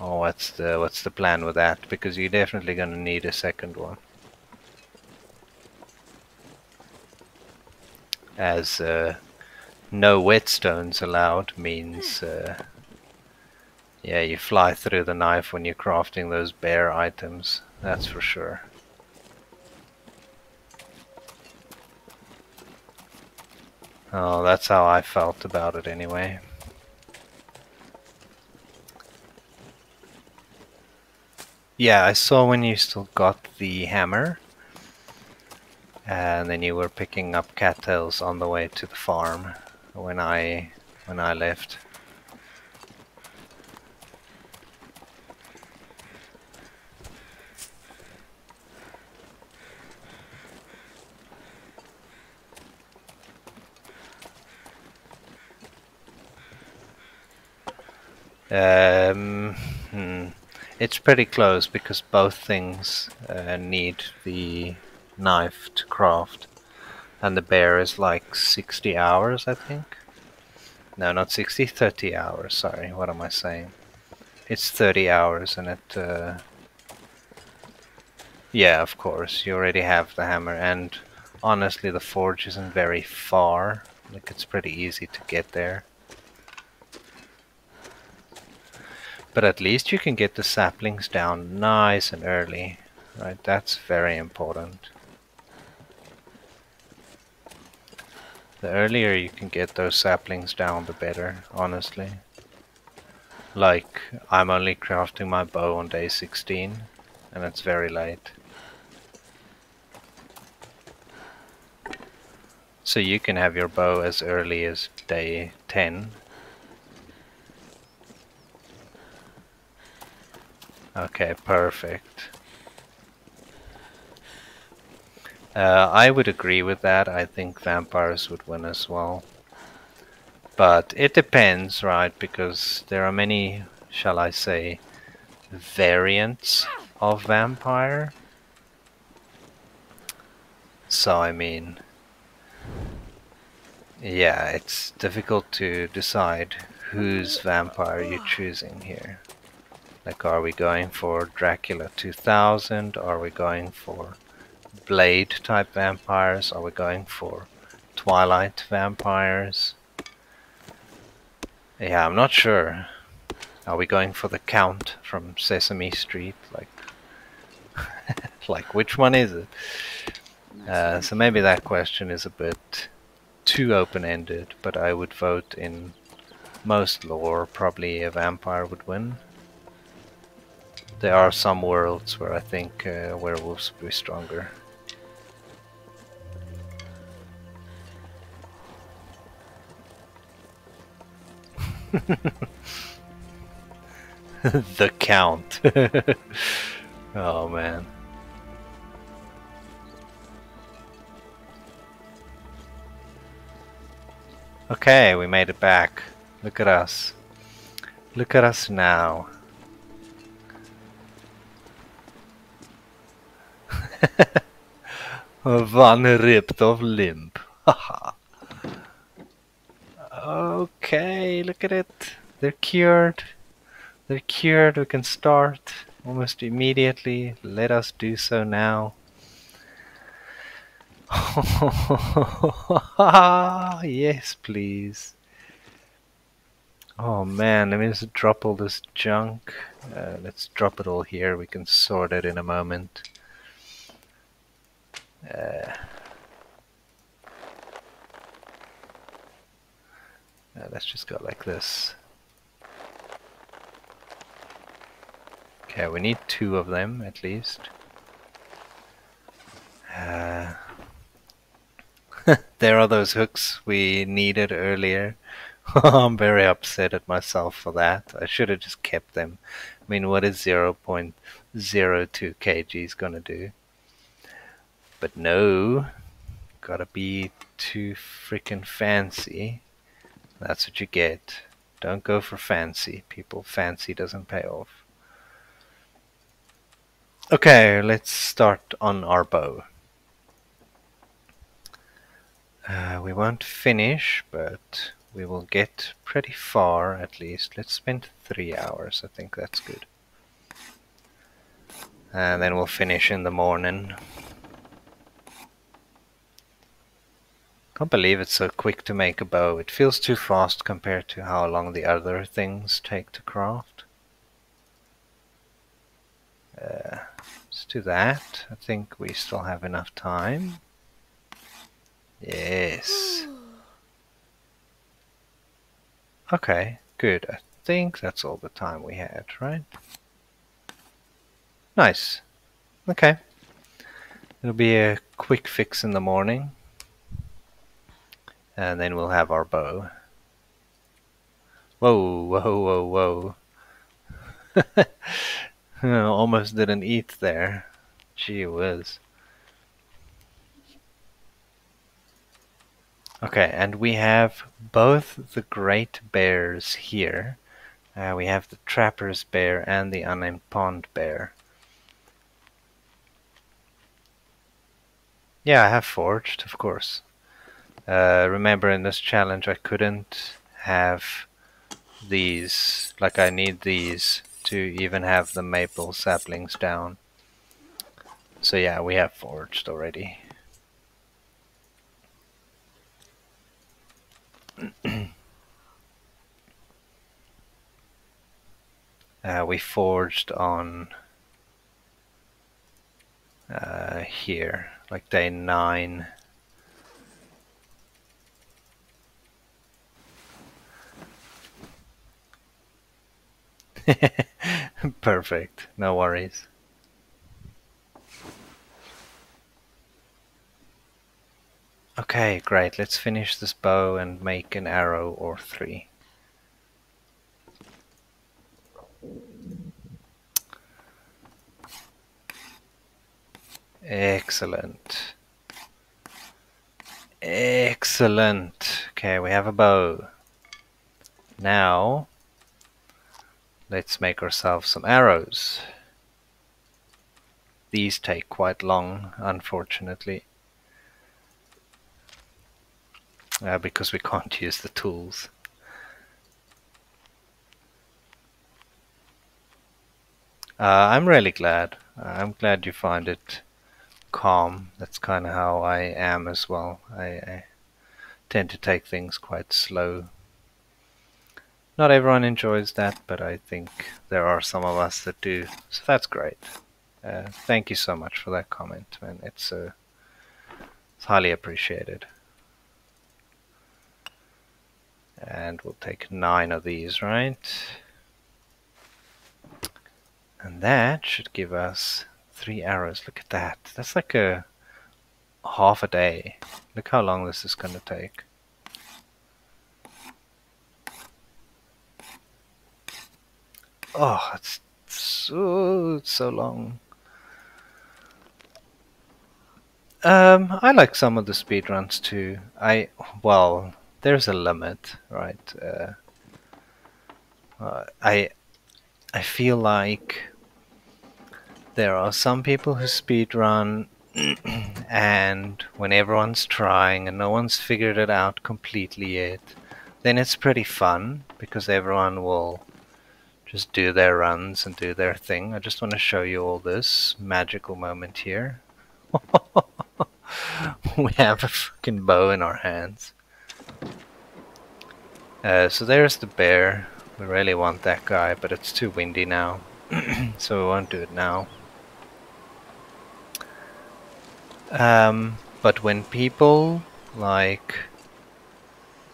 Or what's the plan with that? Because you're definitely gonna need a second one. As no whetstones allowed means yeah, you fly through the knife when you're crafting those bare items, that's for sure. Oh, that's how I felt about it anyway. Yeah, I saw when you still got the hammer, and then you were picking up cattails on the way to the farm when I left. Um, hmm. It's pretty close because both things need the knife to craft, and the bear is like 60 hours, I think. No, not 60, 30 hours. Sorry, what am I saying? It's 30 hours, and it. Yeah, of course, you already have the hammer, and honestly, the forge isn't very far. Like, it's pretty easy to get there. But at least you can get the saplings down nice and early, right? That's very important. The earlier you can get those saplings down, the better, honestly. Like, I'm only crafting my bow on day 16, and it's very late. So you can have your bow as early as day 10. Okay, perfect. I would agree with that. I think vampires would win as well. But it depends, right? Because there are many, shall I say, variants of vampire. So, I mean, yeah, it's difficult to decide whose vampire you're choosing here. Like, are we going for Dracula 2000? Are we going for Blade type vampires? Are we going for Twilight vampires? Yeah, I'm not sure. Are we going for the Count from Sesame Street? Like which one is it? So maybe that question is a bit too open-ended, but I would vote in most lore probably a vampire would win. There are some worlds where I think werewolves would be stronger. The Count. Oh man. Okay, we made it back. Look at us. Look at us now. One ripped off limb. Haha. Okay, look at it. They're cured. They're cured. We can start almost immediately. Let us do so now. Yes, please. Oh man, let me just drop all this junk. Let's drop it all here. We can sort it in a moment. Let's just go like this. Okay, we need 2 of them at least. There are those hooks we needed earlier. I'm very upset at myself for that. I should have just kept them. I mean, what is 0.02 kgs gonna do? But no, gotta be too freaking fancy. That's what you get. Don't go for fancy, people. Fancy doesn't pay off. Okay, let's start on our bow. We won't finish, but we will get pretty far at least. Let's spend 3 hours. I think that's good. And then we'll finish in the morning. Can't believe it's so quick to make a bow. It feels too fast compared to how long the other things take to craft. Let's do that. I think we still have enough time. Yes. Okay, good. I think that's all the time we had, right? Nice. Okay. It'll be a quick fix in the morning. And then we'll have our bow. Whoa, whoa, whoa, whoa. Almost didn't eat there. Gee whiz. Okay, and we have both the great bears here. We have the trapper's bear and the unnamed pond bear. Yeah, I have forged, of course. Remember in this challenge I couldn't have these, like I need these to even have the maple saplings down. So yeah, we have forged already. We forged on here, like day 9. Perfect, no worries. Okay, great, let's finish this bow and make an arrow or 3. Excellent. Excellent. Okay, we have a bow. Now, let's make ourselves some arrows. These take quite long, unfortunately, because we can't use the tools. I'm really glad. I'm glad you find it calm. That's kind of how I am as well. I tend to take things quite slow. Not everyone enjoys that, but I think there are some of us that do. So that's great. Thank you so much for that comment, man. It's highly appreciated. And we'll take 9 of these, right? And that should give us 3 arrows. Look at that. That's like a half a day. Look how long this is going to take. Oh, it's so long. I like some of the speedruns too. Well, there's a limit, right? I feel like there are some people who speedrun and when everyone's trying and no one's figured it out completely yet, then it's pretty fun because everyone will just do their runs and do their thing. I just want to show you all this magical moment here. We have a fucking bow in our hands. So there's the bear. We really want that guy, but it's too windy now, so we won't do it now. But when people like,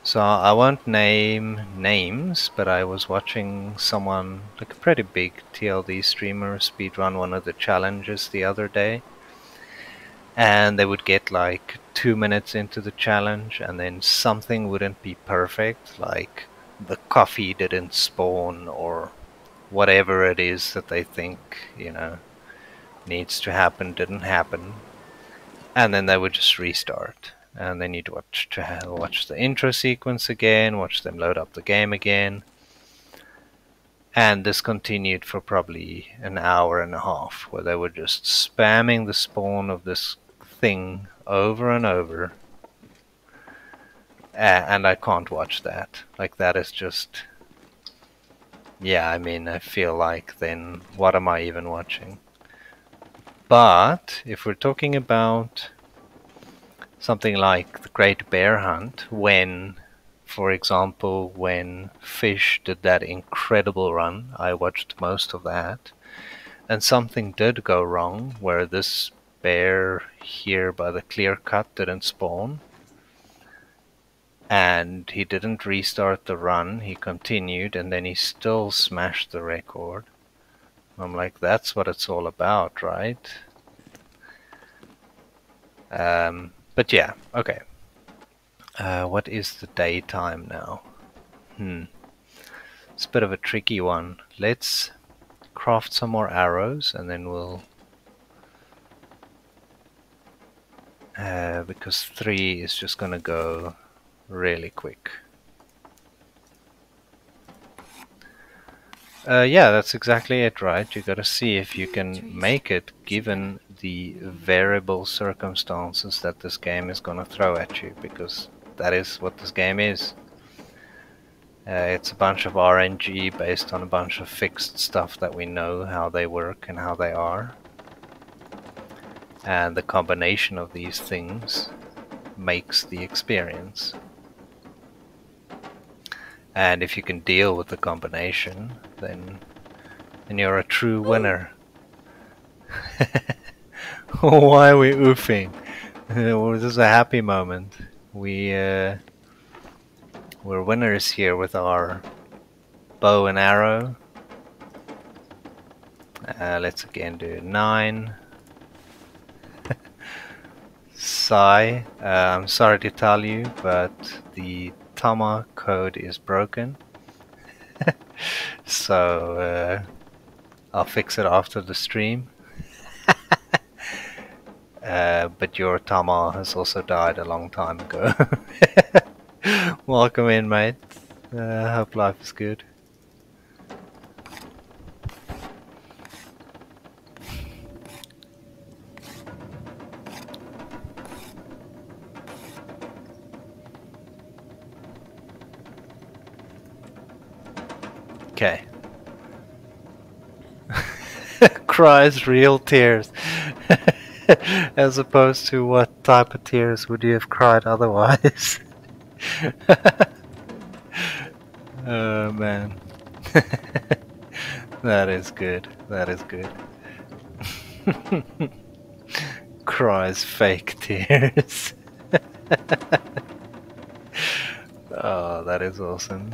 so I won't name names, but I was watching someone, like a pretty big TLD streamer, speedrun one of the challenges the other day. And they would get like 2 minutes into the challenge and then something wouldn't be perfect, like the coffee didn't spawn or whatever it is that they think, needs to happen didn't happen. And then they would just restart. And then you'd watch the intro sequence again, watch them load up the game again. And this continued for probably an hour and a half, where they were just spamming the spawn of this thing over and over. And I can't watch that. Like, that is just... Yeah, I mean, I feel like then what am I even watching? But if we're talking about something like the Great Bear Hunt, when, for example, when Fish did that incredible run, I watched most of that, and something did go wrong where this bear here by the clear cut didn't spawn, and he didn't restart the run, he continued, and then he still smashed the record. I'm like, that's what it's all about, right? But yeah, okay. What is the daytime now? It's a bit of a tricky one. Let's craft some more arrows and then we'll... because 3 is just gonna go really quick. Yeah, that's exactly it, right? You gotta see if you can make it given the variable circumstances that this game is gonna throw at you, because that is what this game is. It's a bunch of RNG based on a bunch of fixed stuff that we know how they work and how they are. And the combination of these things makes the experience. And if you can deal with the combination, then you're a true winner. Why are we oofing? This is a happy moment. We're winners here with our bow and arrow. Let's again do 9. Sigh. I'm sorry to tell you, but the Tama code is broken. So I'll fix it after the stream. But your Tama has also died a long time ago. Welcome in, mate. Hope life is good. Okay. Cries real tears. As opposed to what type of tears would you have cried otherwise? Oh man. That is good. That is good. Cries fake tears. Oh, that is awesome.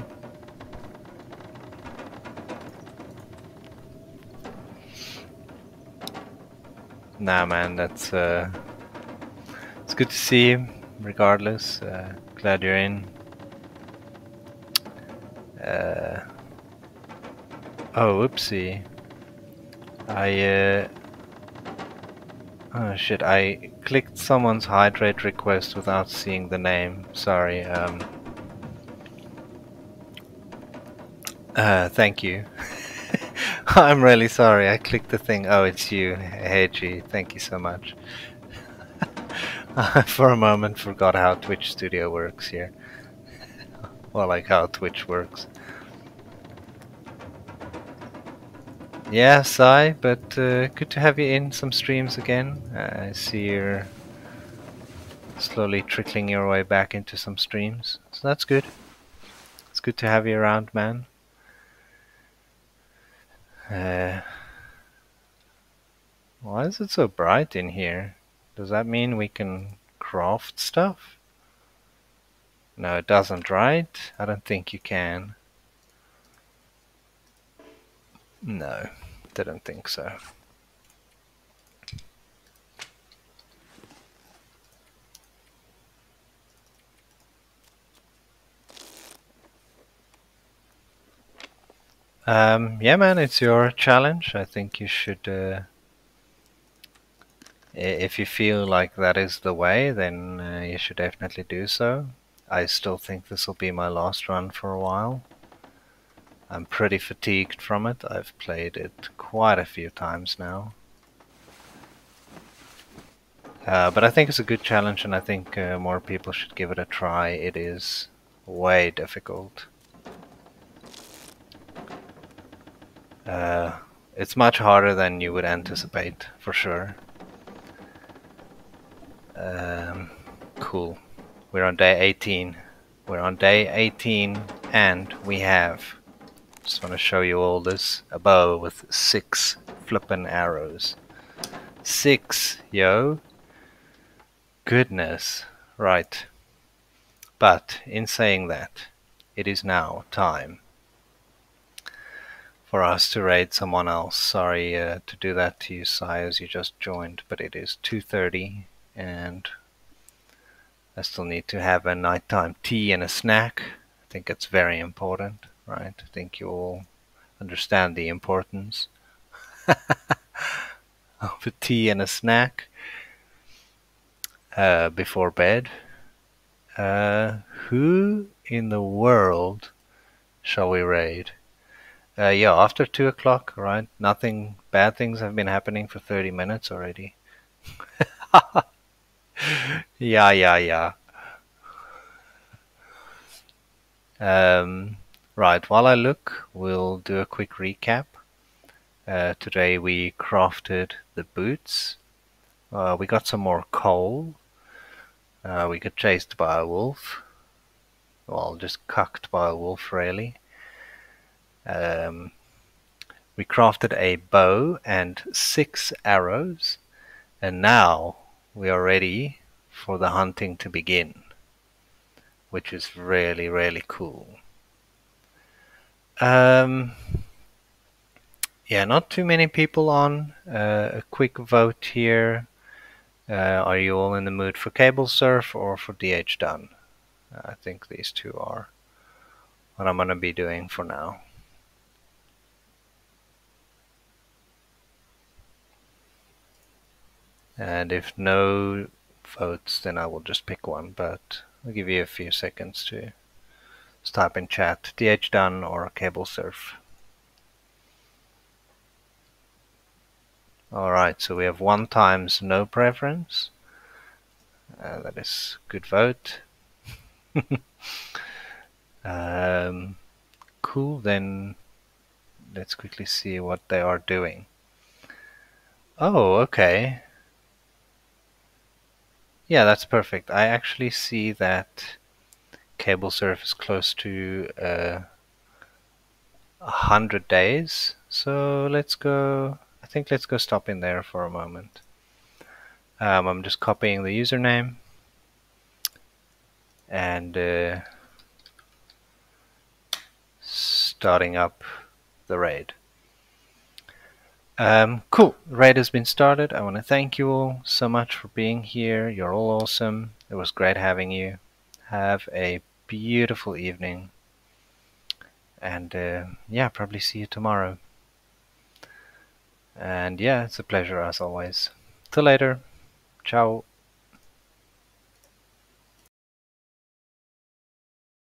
Nah, man, that's it's good to see you. Regardless, glad you're in. Oh, oopsie. Oh shit! I clicked someone's hydrate request without seeing the name. Sorry. Thank you. I'm really sorry. I clicked the thing. Oh, it's you. Hey, G. Thank you so much. I for a moment forgot how Twitch Studio works here. Well, like how Twitch works. Yeah, Sai, but good to have you in some streams again. I see you're slowly trickling your way back into some streams, so that's good. It's good to have you around, man. Why is it so bright in here? Does that mean we can craft stuff? No, it doesn't, right? I don't think you can. No, didn't think so. Yeah, man, it's your challenge. I think you should... if you feel like that is the way, then you should definitely do so. I still think this will be my last run for a while. I'm pretty fatigued from it. I've played it quite a few times now. But I think it's a good challenge, and I think more people should give it a try. It is way difficult. Uh, it's much harder than you would anticipate, for sure. Um, cool. We're on day 18. We're on day 18, and we have, just want to show you all this, a bow with 6 flippin' arrows. 6, yo! Goodness. Right. But in saying that, it is now time for us to raid someone else. Sorry to do that to you, Sai, as you just joined, but it is 2:30 and I still need to have a nighttime tea and a snack. I think it's very important, right? I think you all understand the importance of a tea and a snack before bed. Who in the world shall we raid? Yeah, after 2 o'clock, right? Nothing, bad things have been happening for 30 minutes already. Yeah, yeah, yeah. Right, while I look, we'll do a quick recap. Today we crafted the boots. We got some more coal. We got chased by a wolf. Well, just cucked by a wolf, really. Um, we crafted a bow and 6 arrows. And now we are ready for the hunting to begin, which is really, really cool. Um, yeah, not too many people on. A quick vote here. Are you all in the mood for cable surf or for DH done? I think these two are what I'm going to be doing for now. And if no votes, then I will just pick one, but I'll give you a few seconds to type in chat DH done or cable surf. Alright, so we have 1 times no preference. That is good vote. Cool, then let's quickly see what they are doing. Oh, okay. Yeah, that's perfect. I actually see that cable surf is close to 100 days. So let's go, I think let's go stop in there for a moment. I'm just copying the username and starting up the raid. Cool, raid has been started. I want to thank you all so much for being here. You're all awesome. It was great having you. Have a beautiful evening. And yeah, probably see you tomorrow. And yeah, it's a pleasure as always. Till later. Ciao.